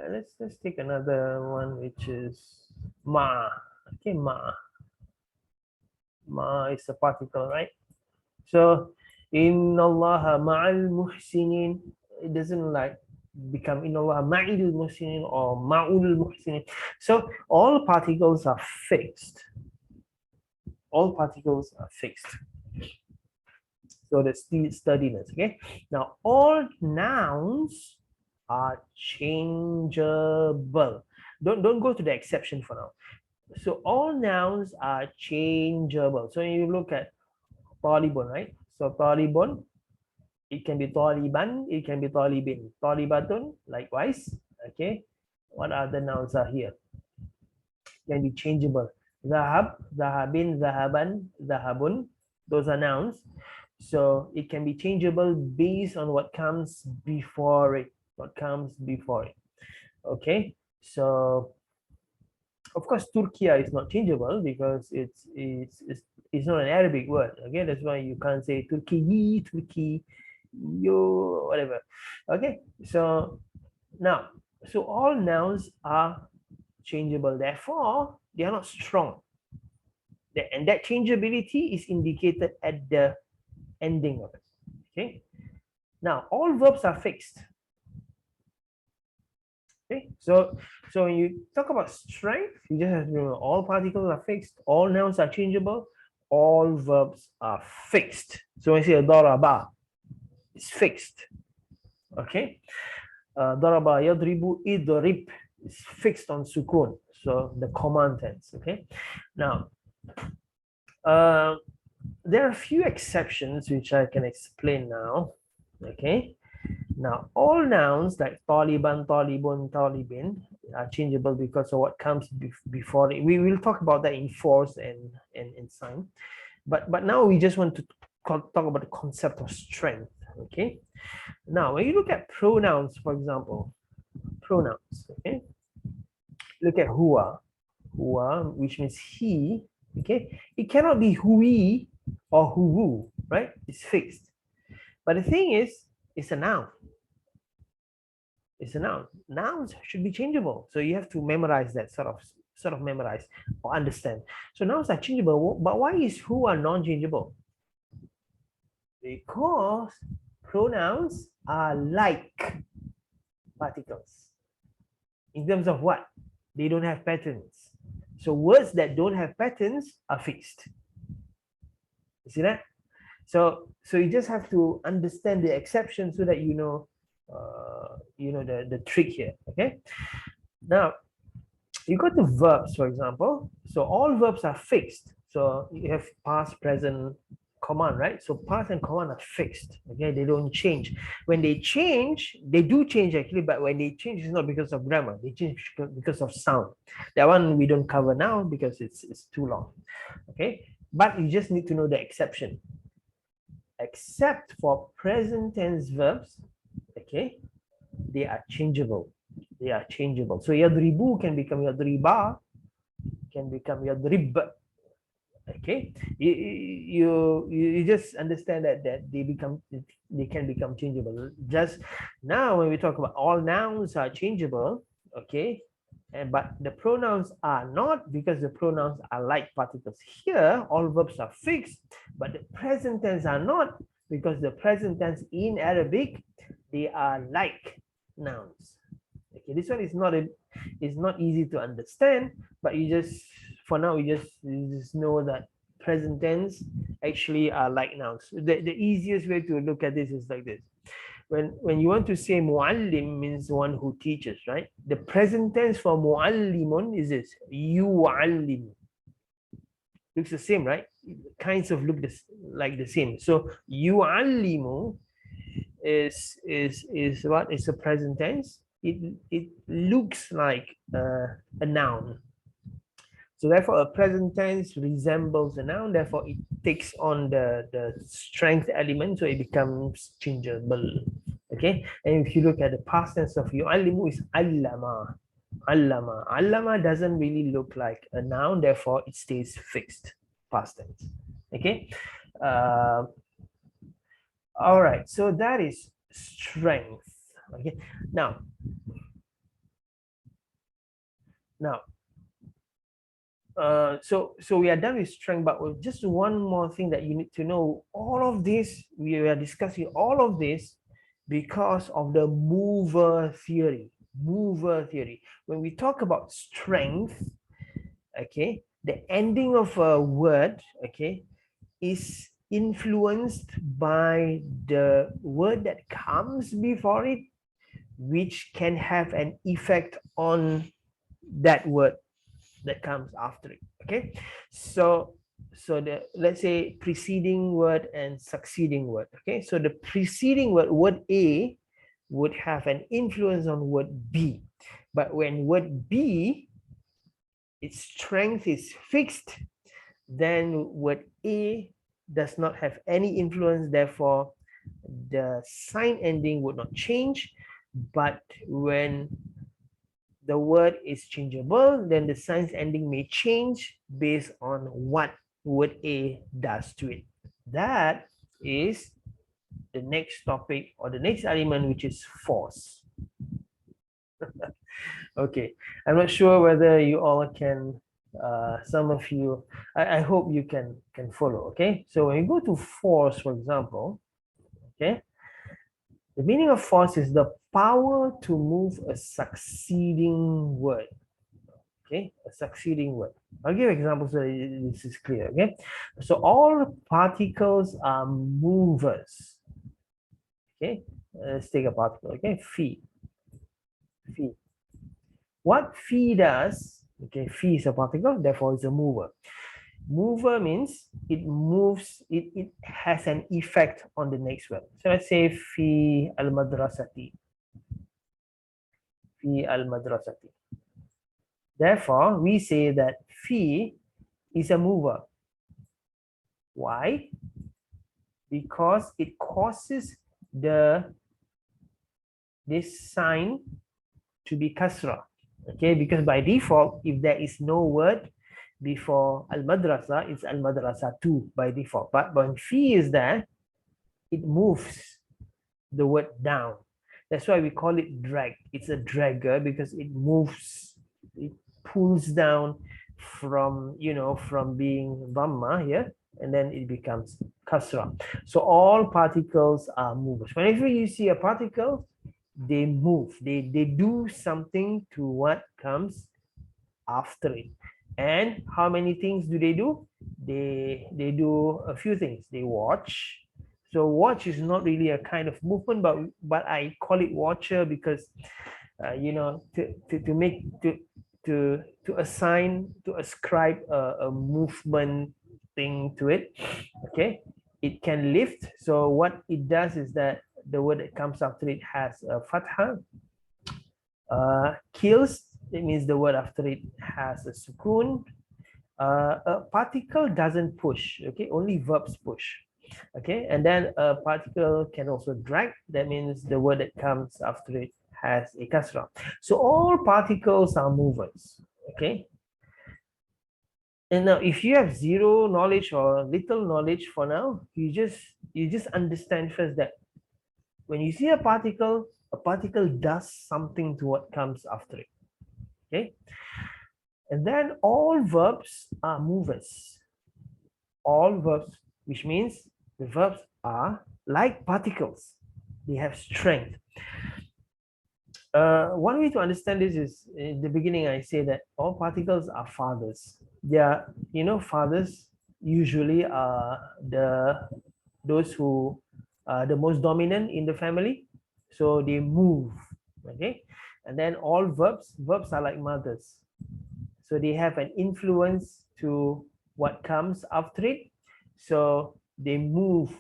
Let's take another one, which is ma. Okay, ma. Ma is a particle, right? So in Allah ma'al muhsinin, it doesn't like become in Allah ma'il muhsinin or ma'ul muhsinin. So all particles are fixed. All particles are fixed. So that's the sturdiness. Okay. Now all nouns are changeable. Don't go to the exception for now. So all nouns are changeable. So you look at talibun, right? So talibun, it can be taliban, it can be talibin. Talibatun, likewise. Okay. What other nouns are here? Can be changeable. Zahab, zahabin, zahaban, zahabun. Those are nouns. So it can be changeable based on what comes before it. What comes before it. Okay. So of course, Turkiya is not changeable because it's not an Arabic word. Okay, that's why you can't say Turki, Turki, yo, whatever. Okay, so now, so all nouns are changeable. Therefore, they are not strong. And that changeability is indicated at the ending of it. Okay. Now, all verbs are fixed. Okay, so when you talk about strength, you just have to remember all particles are fixed, all nouns are changeable, all verbs are fixed. So when you say daraba, it's fixed. Okay, daraba yadribu idrib is fixed on sukun, so the command tense. Okay, now there are a few exceptions which I can explain now. Okay. Now, all nouns like Taliban, Talibun, Talibin are changeable because of what comes before it. We will talk about that in force and sign. But now we just want to talk about the concept of strength. Okay. Now, when you look at pronouns, for example, pronouns, okay, look at huwa, which means he, okay, it cannot be hui or huwu, right? It's fixed. But the thing is, it's a noun. It's a noun. Nouns should be changeable. So you have to memorize that, sort of memorize or understand. So nouns are changeable, but why is who are non-changeable? Because pronouns are like particles. In terms of what? They don't have patterns. So words that don't have patterns are fixed. You see that? So you just have to understand the exception so that you know the trick here. Okay. Now you go to verbs, for example. So all verbs are fixed. So you have past, present, command, right? So past and command are fixed. Okay, they don't change. When they change, they do change actually, but when they change, it's not because of grammar. They change because of sound. That one we don't cover now because it's too long. Okay. But you just need to know the exception. Except for present tense verbs, okay, they are changeable. They are changeable. So yadribu can become yadriba, can become yadrib. Okay, you just understand that they can become changeable. Just now when we talk about all nouns are changeable, okay, but the pronouns are not, because the pronouns are like particles. Here all verbs are fixed, but the present tense are not, because the present tense in Arabic, they are like nouns. Okay, this one is not easy to understand, but you just, for now, you just know that present tense actually are like nouns. The easiest way to look at this is like this. When you want to say muallim means one who teaches, right? The present tense for muallimun is this, yuallim. Looks the same, right? Kinds of look like the same. So yuallimu is what is the present tense. It looks like a noun. So therefore, a present tense resembles a noun. Therefore, it takes on the strength element, so it becomes changeable. Okay, and if you look at the past tense of yu'allimu, is allama. Allama. Allama doesn't really look like a noun. Therefore, it stays fixed. Past tense. Okay. All right. So that is strength. Okay. Now, so we are done with strength, but with just one more thing that you need to know. All of this, we are discussing all of this because of the mover theory. Mover theory. When we talk about strength, okay, the ending of a word, okay, is influenced by the word that comes before it, which can have an effect on that word that comes after it. Okay, so the, let's say, preceding word and succeeding word. Okay, so the preceding word A, would have an influence on word B, but when word B, its strength is fixed, then word A does not have any influence. Therefore, the sign ending would not change. But when the word is changeable, then the signs ending may change based on what word A does to it. That is the next topic, or the next element, which is force. Okay, I'm not sure whether you all can, some of you, I hope you can follow. Okay, so when you go to force, for example, okay, the meaning of force is the power to move a succeeding word. Okay, a succeeding word. I'll give examples so this is clear. Okay, so all particles are movers. Okay, let's take a particle. Okay, phi. What phi does? Okay, phi is a particle, therefore it's a mover. Mover means it moves, it has an effect on the next word. So let's say fi al-madrasati. Fi al-madrasati. Therefore, we say that phi is a mover. Why? Because it causes this sign to be kasra. Okay, because by default, if there is no word before al-madrasa, it's al-madrasa 2 by default. But when phi is there, it moves the word down. That's why we call it drag. It's a dragger because it moves, it pulls down from, you know, from being dhamma here, and then it becomes kasra. So all particles are movers. Whenever you see a particle, they move, they do something to what comes after it. And how many things do? They do a few things. They watch. So watch is not really a kind of movement, but I call it watcher because you know, to ascribe a movement thing to it. Okay, it can lift. So what it does is that the word that comes after it has a fatha. Kills, it means the word after it has a sukun. A particle doesn't push, okay? Only verbs push, okay? And then a particle can also drag. That means the word that comes after it has a kasra. So all particles are movers, okay? And now if you have zero knowledge or little knowledge for now, you just understand first that when you see a particle does something to what comes after it, okay? And then all verbs are movers. All verbs, which means the verbs are like particles. They have strength. One way to understand this is in the beginning, I say that all particles are fathers. They are, fathers usually are those who are the most dominant in the family. So they move, okay? And then all verbs are like mothers. So they have an influence to what comes after it. So they move.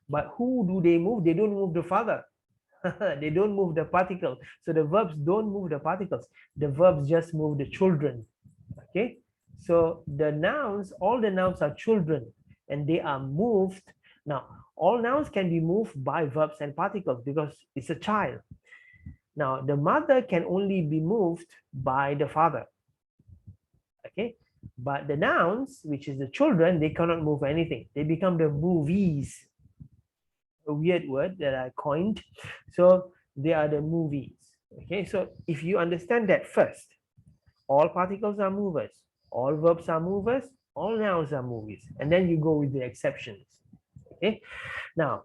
But who do they move? They don't move the father. They don't move the particle. So the verbs don't move the particles. The verbs just move the children. Okay. So the nouns, all the nouns are children and they are moved. Now, all nouns can be moved by verbs and particles because it's a child. Now, the mother can only be moved by the father. Okay. But the nouns, which is the children, they cannot move anything. They become the movies. A weird word that I coined. So they are the movies. Okay, so if you understand that first, all particles are movers, all verbs are movers, all nouns are movies, and then you go with the exceptions. Okay, now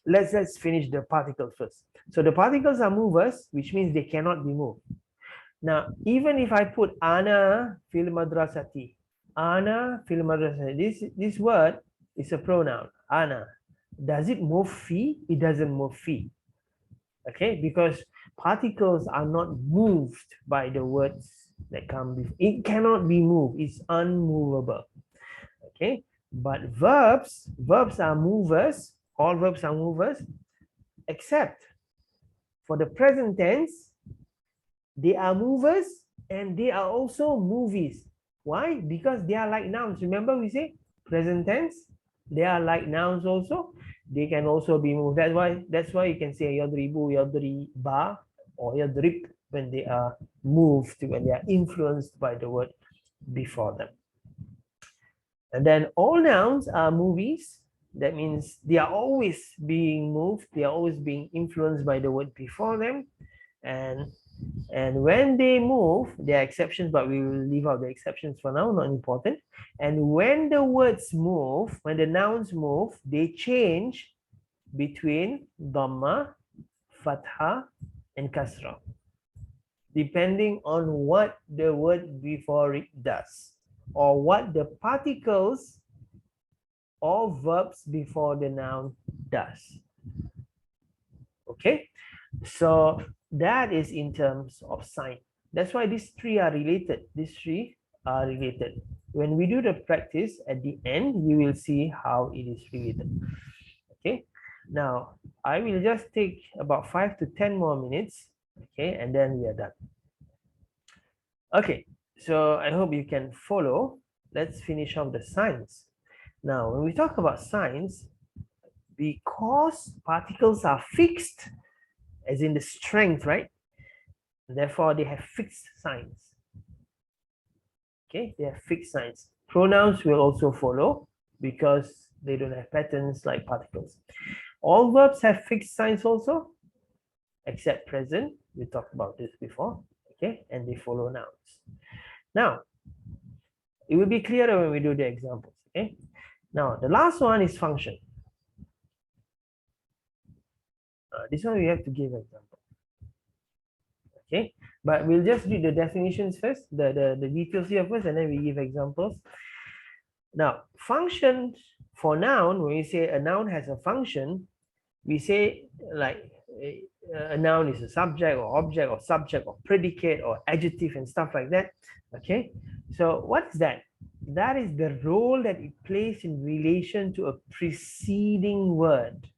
let's finish the particles first. So the particles are movers, which means they cannot be moved. Now, even if I put ana fil madrasati, ana fil madrasati, this word is a pronoun, ana. Does it move fi? It doesn't move fi. Okay, because particles are not moved by the words that come before. It cannot be moved. It's unmovable. Okay, but verbs are movers. All verbs are movers, except for the present tense. They are movers and they are also movies. Why? Because they are like nouns. Remember we say present tense, they are like nouns also. They can also be moved. That's why you can say yadribu, yadriba, or yadrib when they are moved, when they are influenced by the word before them. And then all nouns are movies. That means they are always being moved. They are always being influenced by the word before them. And when they move, there are exceptions, but we will leave out the exceptions for now, not important. And when the words move, when the nouns move, they change between Dhamma, Fatha, and Kasra, depending on what the word before it does, or what the particles or verbs before the noun does. Okay, so that is in terms of sign. That's why these three are related. These three are related. When we do the practice at the end, you will see how it is related. Okay, now I will just take about 5 to 10 more minutes. Okay, and then we are done. Okay, so I hope you can follow. Let's finish off the signs. Now, when we talk about signs, because particles are fixed, as in the strength, right? Therefore, they have fixed signs. Okay, they have fixed signs. Pronouns will also follow because they don't have patterns like particles. All verbs have fixed signs also, except present. We talked about this before. Okay, and they follow nouns. Now, it will be clearer when we do the examples. Okay, now the last one is function. This one we have to give an example. Okay, but we'll just read the definitions first, the details here first, and then we give examples. Now, functions for noun, when we say a noun has a function, we say like a noun is a subject or object or subject or predicate or adjective and stuff like that. Okay, so what is that? That is the role that it plays in relation to a preceding word.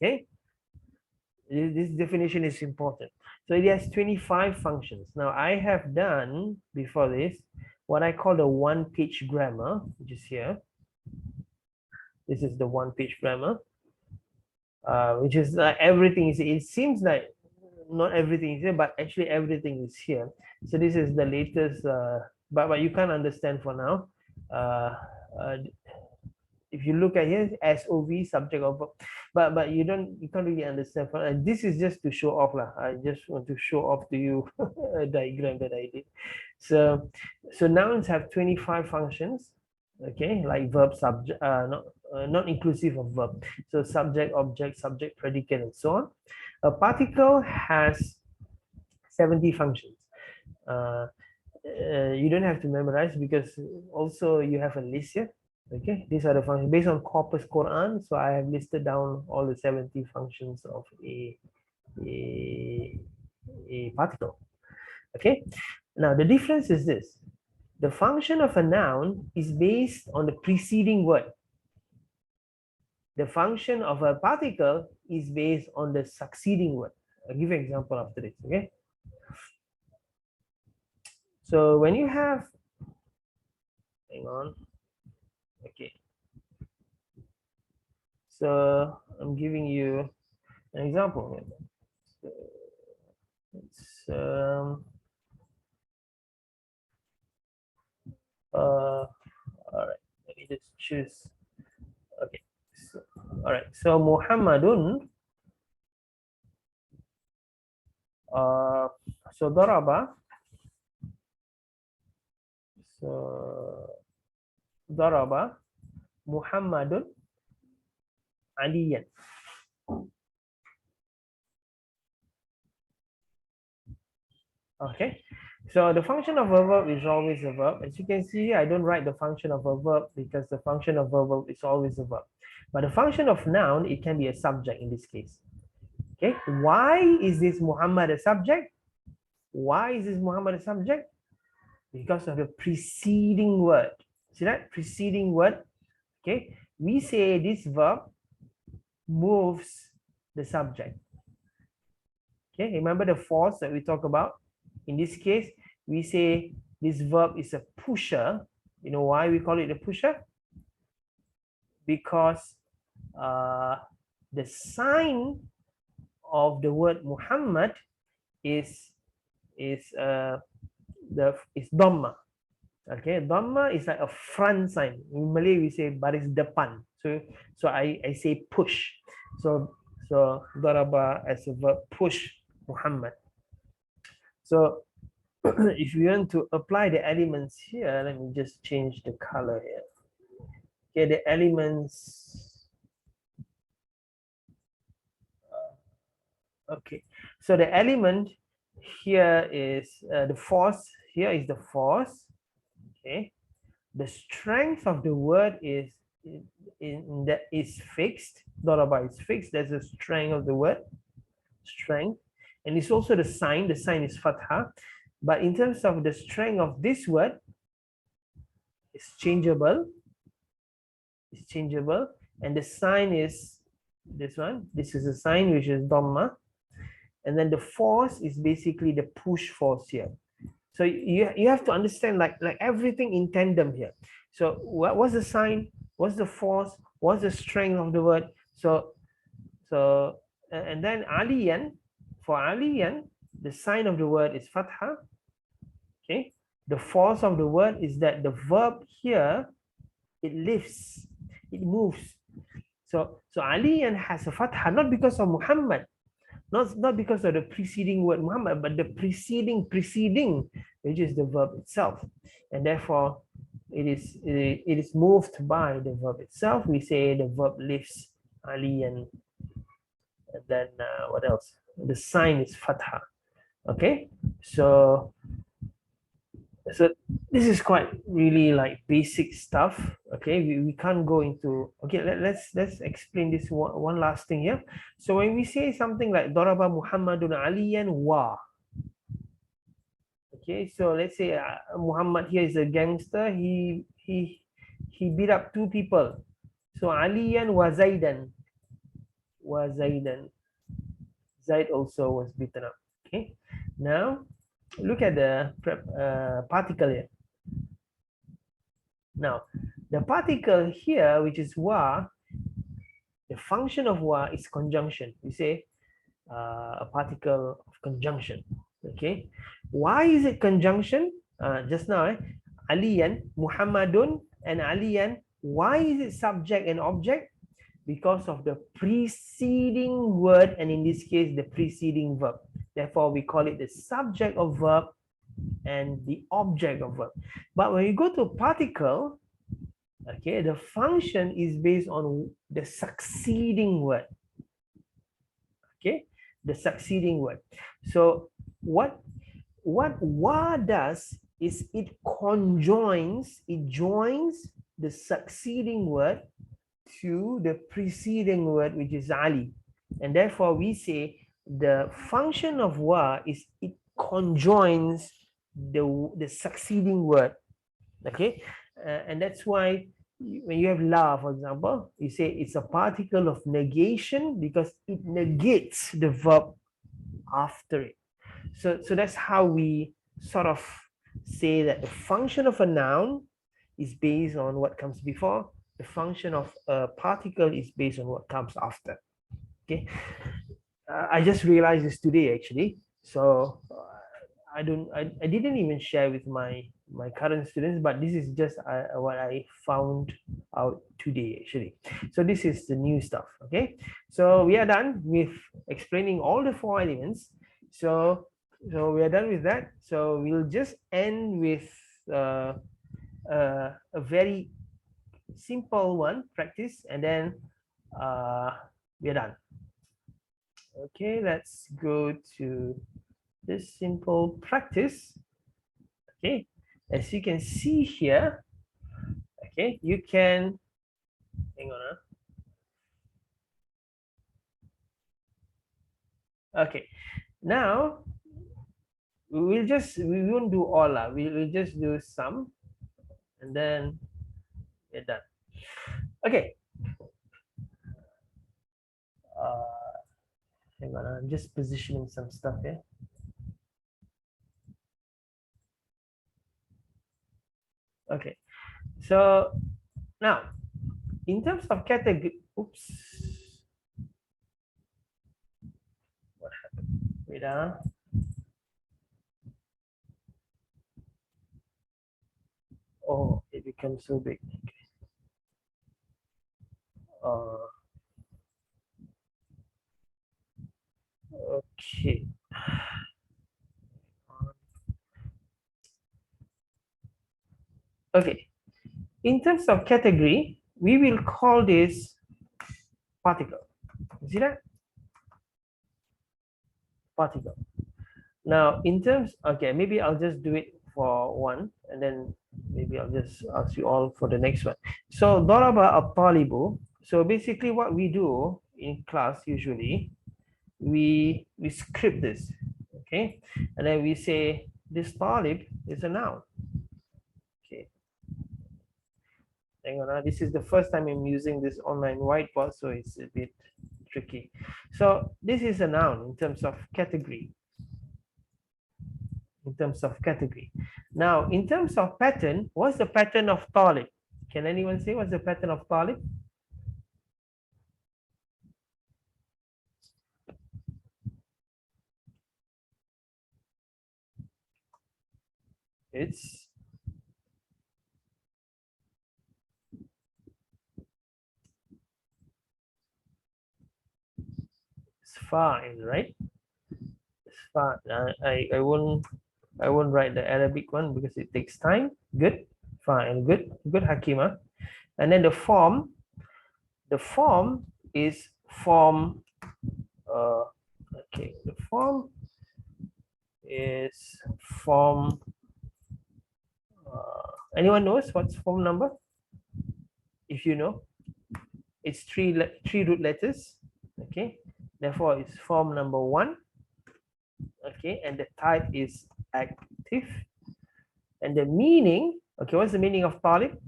Okay, this definition is important. So it has 25 functions. Now I have done before this, what I call the one-page grammar, which is here. This is the one-page grammar, which is like everything is. It seems like not everything is here, but actually everything is here. So this is the latest, but you can't understand for now. If you look at here, SOV, subject of verb, but you can't really understand. This is just to show off lah. I just want to show off to you a diagram that I did. So nouns have 25 functions. Okay, like verb, subject, not inclusive of verb. So subject, object, subject, predicate, and so on. A particle has 70 functions. You don't have to memorize because also you have a list here. Okay, these are the functions based on Corpus Quran. So I have listed down all the 70 functions of a particle. Okay, now the difference is this: the function of a noun is based on the preceding word. The function of a particle is based on the succeeding word. I'll give you an example after this. Okay, so when you have, hang on. Okay, so I'm giving you an example. So all right, let me just choose. Okay, so, all right, so Muhammadun, so daraba, so daraba Muhammadun Aliyan. Okay, so the function of a verb is always a verb. As you can see, I don't write the function of a verb because the function of a verb is always a verb. But the function of noun, it can be a subject in this case. Okay, why is this Muhammad a subject? Why is this Muhammad a subject? Because of the preceding word. See that? Preceding word. Okay, we say this verb moves the subject. Okay, remember the force that we talk about? In this case, we say this verb is a pusher. You know why we call it a pusher? Because the sign of the word Muhammad is Dhamma. Okay, Dhamma is like a front sign. In Malay, we say baris depan. So I say push. So daraba as a verb, push Muhammad. So if you want to apply the elements here, let me just change the color here. Okay, the elements. Okay, so the element here is the force. Here is the force. Okay, the strength of the word is fixed. Daraba is fixed. That's the strength of the word. Strength, and it's also the sign. The sign is fatha. But in terms of the strength of this word, it's changeable. It's changeable, and the sign is this one. This is a sign which is Dhamma, and then the force is basically the push force here. So you have to understand like everything in tandem here. So what's the sign? What's the force? What's the strength of the word? So and then Aliyan, for Aliyan, the sign of the word is fatha. Okay, the force of the word is that the verb here, it lifts, it moves. So Aliyan has a fatha, not because of Muhammad, not because of the preceding word Muhammad, but the preceding, which is the verb itself, and therefore it is moved by the verb itself. We say the verb lifts Aliyan, and then what else? The sign is fatha. Okay, so this is quite really like basic stuff. Okay, we can't go into, okay, let's explain this one last thing here. So when we say something like daraba Muhammadun Aliyan wa, okay, so let's say Muhammad here is a gangster. He beat up two people. So Aliyan wa Zaidan, Zaid also was beaten up. Okay, now look at the particle here. Now, the particle here, which is wa, the function of wa is conjunction. We say a particle of conjunction. Okay, why is it conjunction? Just now, Aliyan, Muhammadun, and Aliyan. Why is it subject and object? Because of the preceding word, and in this case, the preceding verb. Therefore, we call it the subject of verb and the object of verb. But when you go to particle, okay, the function is based on the succeeding word. Okay, the succeeding word. So what wa does is it joins the succeeding word to the preceding word, which is Ali. And therefore we say the function of wa is it conjoins the succeeding word. Okay, and that's why when you have la, for example, you say it's a particle of negation because it negates the verb after it. So that's how we sort of say that the function of a noun is based on what comes before. The function of a particle is based on what comes after. Okay, I just realized this today actually. So I didn't even share with my current students, but this is just what I found out today actually. So this is the new stuff. Okay, so we are done with explaining all the four elements. So we are done with that. So we'll just end with a very simple one practice, and then we are done. Okay, let's go to this simple practice. Okay, as you can see here, okay, you can hang on. Okay, now we won't do all. We'll just do some, and then we're done. Okay. Hang on, I'm just positioning some stuff here. Okay, so now in terms of category, oops, what happened? Wait, oh, it becomes so big. Okay. Okay. In terms of category, we will call this particle. You see that? Particle. Now, in terms, okay, maybe I'll just do it for one, and then maybe I'll just ask you all for the next one. So, Daraba at-talibu. So basically what we do in class usually, we script this, okay? And then we say this talib is a noun. Okay. Hang on, this is the first time I'm using this online whiteboard, so it's a bit tricky. So this is a noun in terms of category. In terms of category. Now, in terms of pattern, what's the pattern of talib? Can anyone say what's the pattern of talib? It's fine, right? It's fine. I won't write the Arabic one because it takes time. Good, fine, good Hakima. And then the form is form. Okay, the form is form. Anyone knows what's form number? If you know, it's three root letters. Okay, therefore it's form number 1. Okay, and the type is active, and the meaning. Okay, what's the meaning of talib?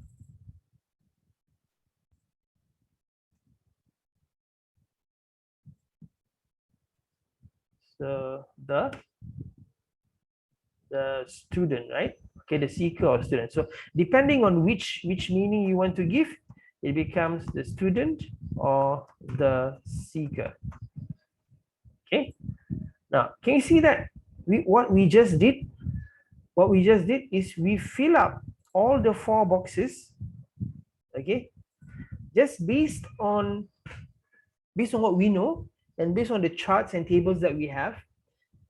So the student, right? Okay, the seeker or student. So depending on which meaning you want to give, it becomes the student or the seeker. Okay. Now, can you see that what we just did? What we just did is we fill up all the 4 boxes. Okay, just based on what we know and based on the charts and tables that we have.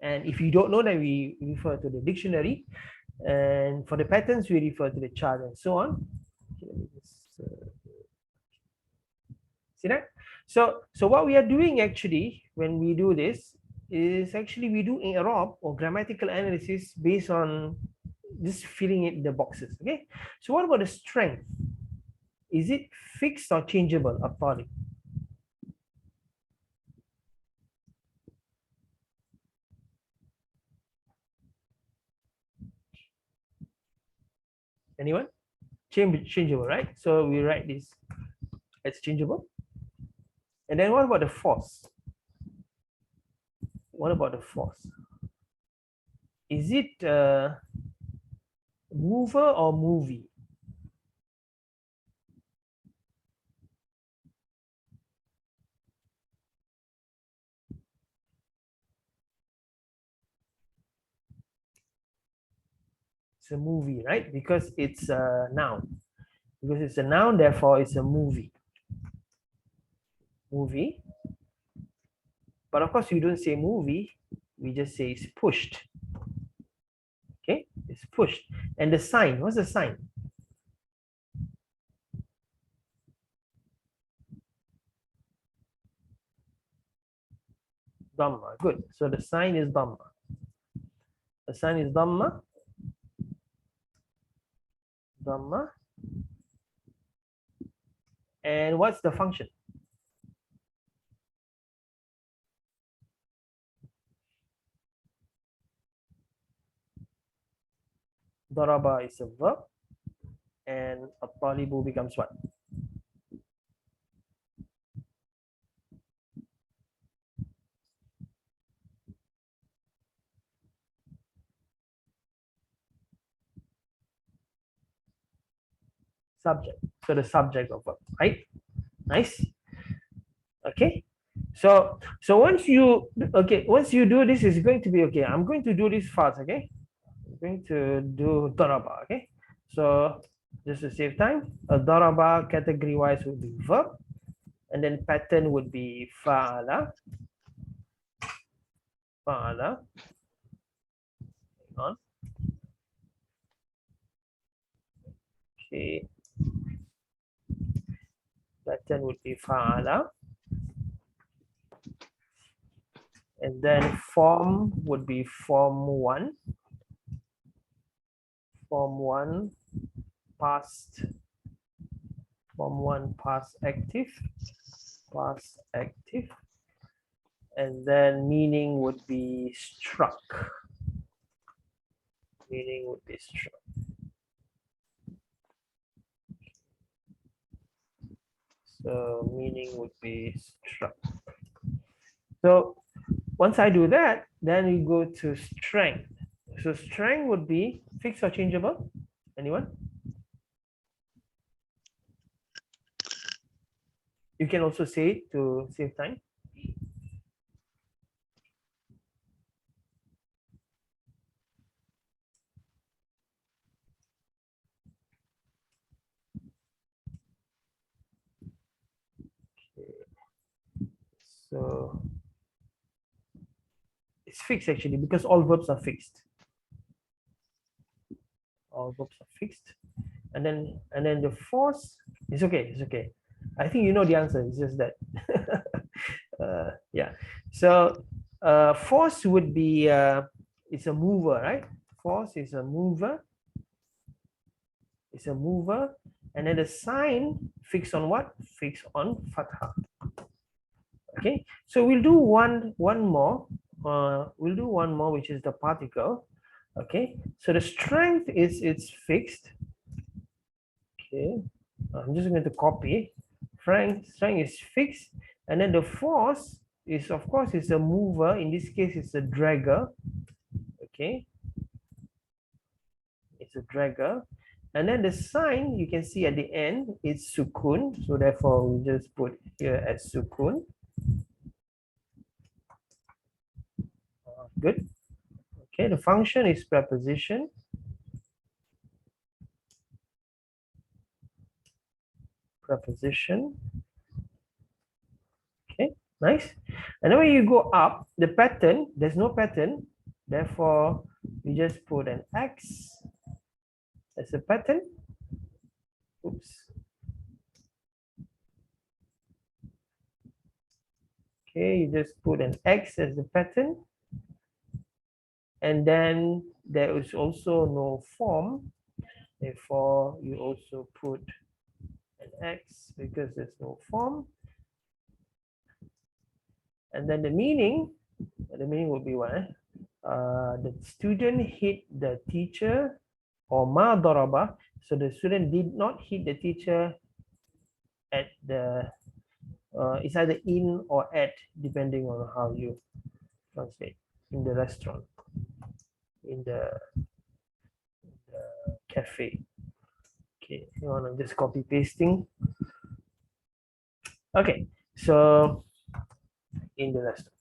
And if you don't know, then we refer to the dictionary. And for the patterns, we refer to the chart and so on. Okay, let me just, see that? So what we are doing actually when we do this is actually we do i'rab or grammatical analysis based on just filling in the boxes. Okay. So what about the strength? Is it fixed or changeable? Aptali? Anyone? Changeable, right? So we write this as changeable. And then what about the force? What about the force? Is it mover or movie? It's a movie, right? Because it's a noun. Because it's a noun, therefore it's a movie. Movie. But of course, you don't say movie. We just say it's pushed. Okay, it's pushed. And the sign, what's the sign? Dhamma. Good. So the sign is Dhamma. The sign is Dhamma. Dhamma. And what's the function? Daraba is a verb. And at-talibu becomes what? Subject. So the subject of verb, right? Nice. Okay. So once you do this, is going to be okay. I'm going to do this fast. Okay. I'm going to do daraba. Okay. So just to save time, a daraba category wise would be verb, and then pattern would be fa'ala. Fa'ala. Hang on. Okay. Pattern would be fa'ala. And then form would be form 1. Form 1 past. Form 1 past active. Past active. And then meaning would be struck. Meaning would be struck. So meaning would be struck. So once I do that, then we go to strength. So strength would be fixed or changeable? Anyone? You can also say it to save time. So it's fixed actually because all verbs are fixed. All verbs are fixed. And then the force is okay. It's okay. I think you know the answer. It's just that. Yeah. So force would be it's a mover, right? Force is a mover. It's a mover. And then the sign fixed on what? Fixed on fatha. Okay. So we'll do one more. We'll do one more, which is the particle. Okay. So the strength is it's fixed. Okay. I'm just going to copy. Strength is fixed, and then the force is, of course, it's a mover. In this case, it's a dragger. Okay. It's it's a dragger. And then the sign you can see at the end is sukun. So therefore we just put here as sukun. Good. Okay, the function is preposition. Preposition. Okay, nice. And then when you go up, the pattern, there's no pattern. Therefore, we just put an X as a pattern. Oops. Okay, you just put an X as the pattern. And then there is also no form. Therefore, you also put an X because there's no form. And then the meaning will be what? The student hit the teacher, or ma daraba. So the student did not hit the teacher at the, it's either in or at, depending on how you translate, in the restaurant, in the cafe. Okay, hang on, I'm just copy pasting. Okay, so in the restaurant.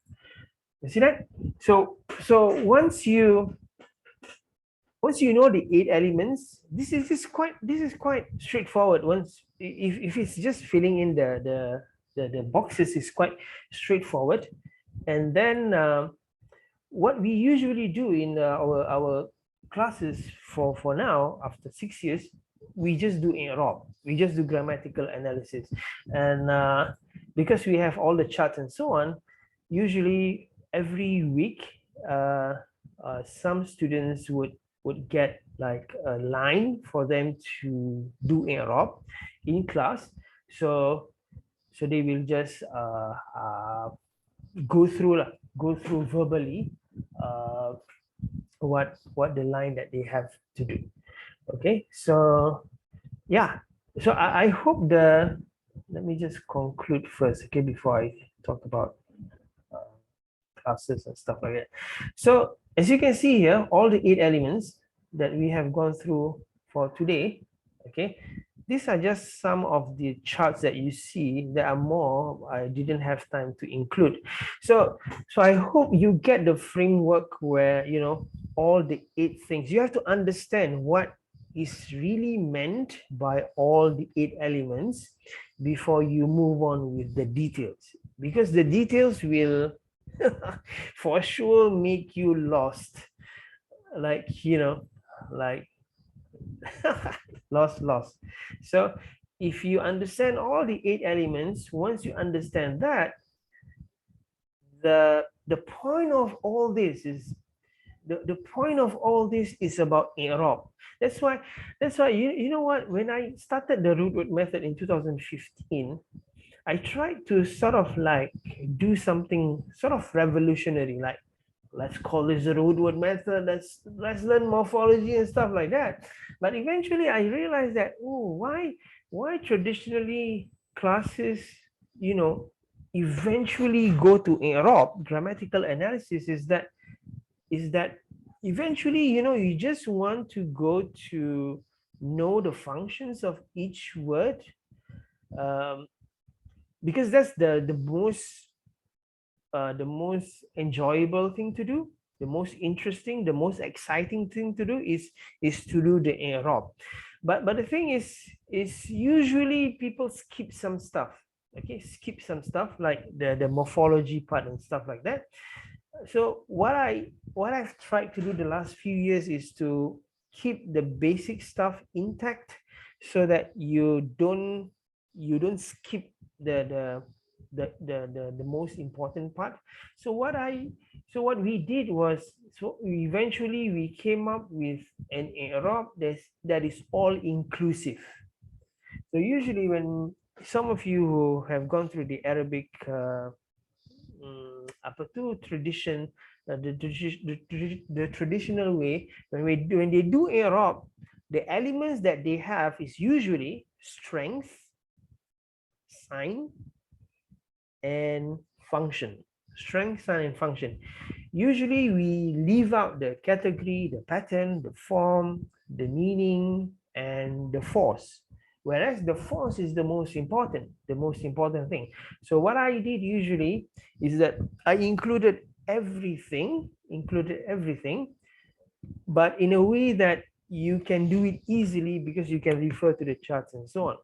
You see that? So once you know the 8 elements, this is quite straightforward. Once if it's just filling in the boxes, is quite straightforward. And then what we usually do in our classes for now, after 6 years, we just do i'rab. We just do grammatical analysis. And because we have all the charts and so on, usually every week some students would get like a line for them to do i'rab in class. So they will just go through verbally what the line that they have to do. Okay, so yeah, so I hope let me just conclude first, okay, before I talk about classes and stuff like that. So as you can see here, all the 8 elements that we have gone through for today, okay, these are just some of the charts that you see. There are more I didn't have time to include. So I hope you get the framework where, you know, all the 8 things, you have to understand what is really meant by all the 8 elements before you move on with the details, because the details will for sure make you lost, like, you know, like lost. So if you understand all the 8 elements, once you understand that, the point of all this is the point of all this is about i'rab. That's why you know what, when I started the root word method in 2015, I tried to sort of like do something sort of revolutionary, like, let's call this the root word method, let's learn morphology and stuff like that. But eventually I realized that, oh, why traditionally classes, you know, eventually go to i'rab, grammatical analysis, is that eventually, you know, you just want to go to know the functions of each word, because that's the most enjoyable thing to do, the most interesting, the most exciting thing to do is to do the i'rab. But the thing is usually people skip some stuff. Okay, skip some stuff like the morphology part and stuff like that. So what I've tried to do the last few years is to keep the basic stuff intact, so that you don't skip the most important part. So what we did was, so eventually we came up with an i'rab that is all inclusive. So usually when some of you who have gone through the Arabic tradition, the traditional way, when they do i'rab, the elements that they have is usually strength, sign, and function. Strength, sign, and function. Usually we leave out the category, the pattern, the form, the meaning, and the force. Whereas the force is the most important thing. So what I did usually is that I included everything, but in a way that you can do it easily because you can refer to the charts and so on.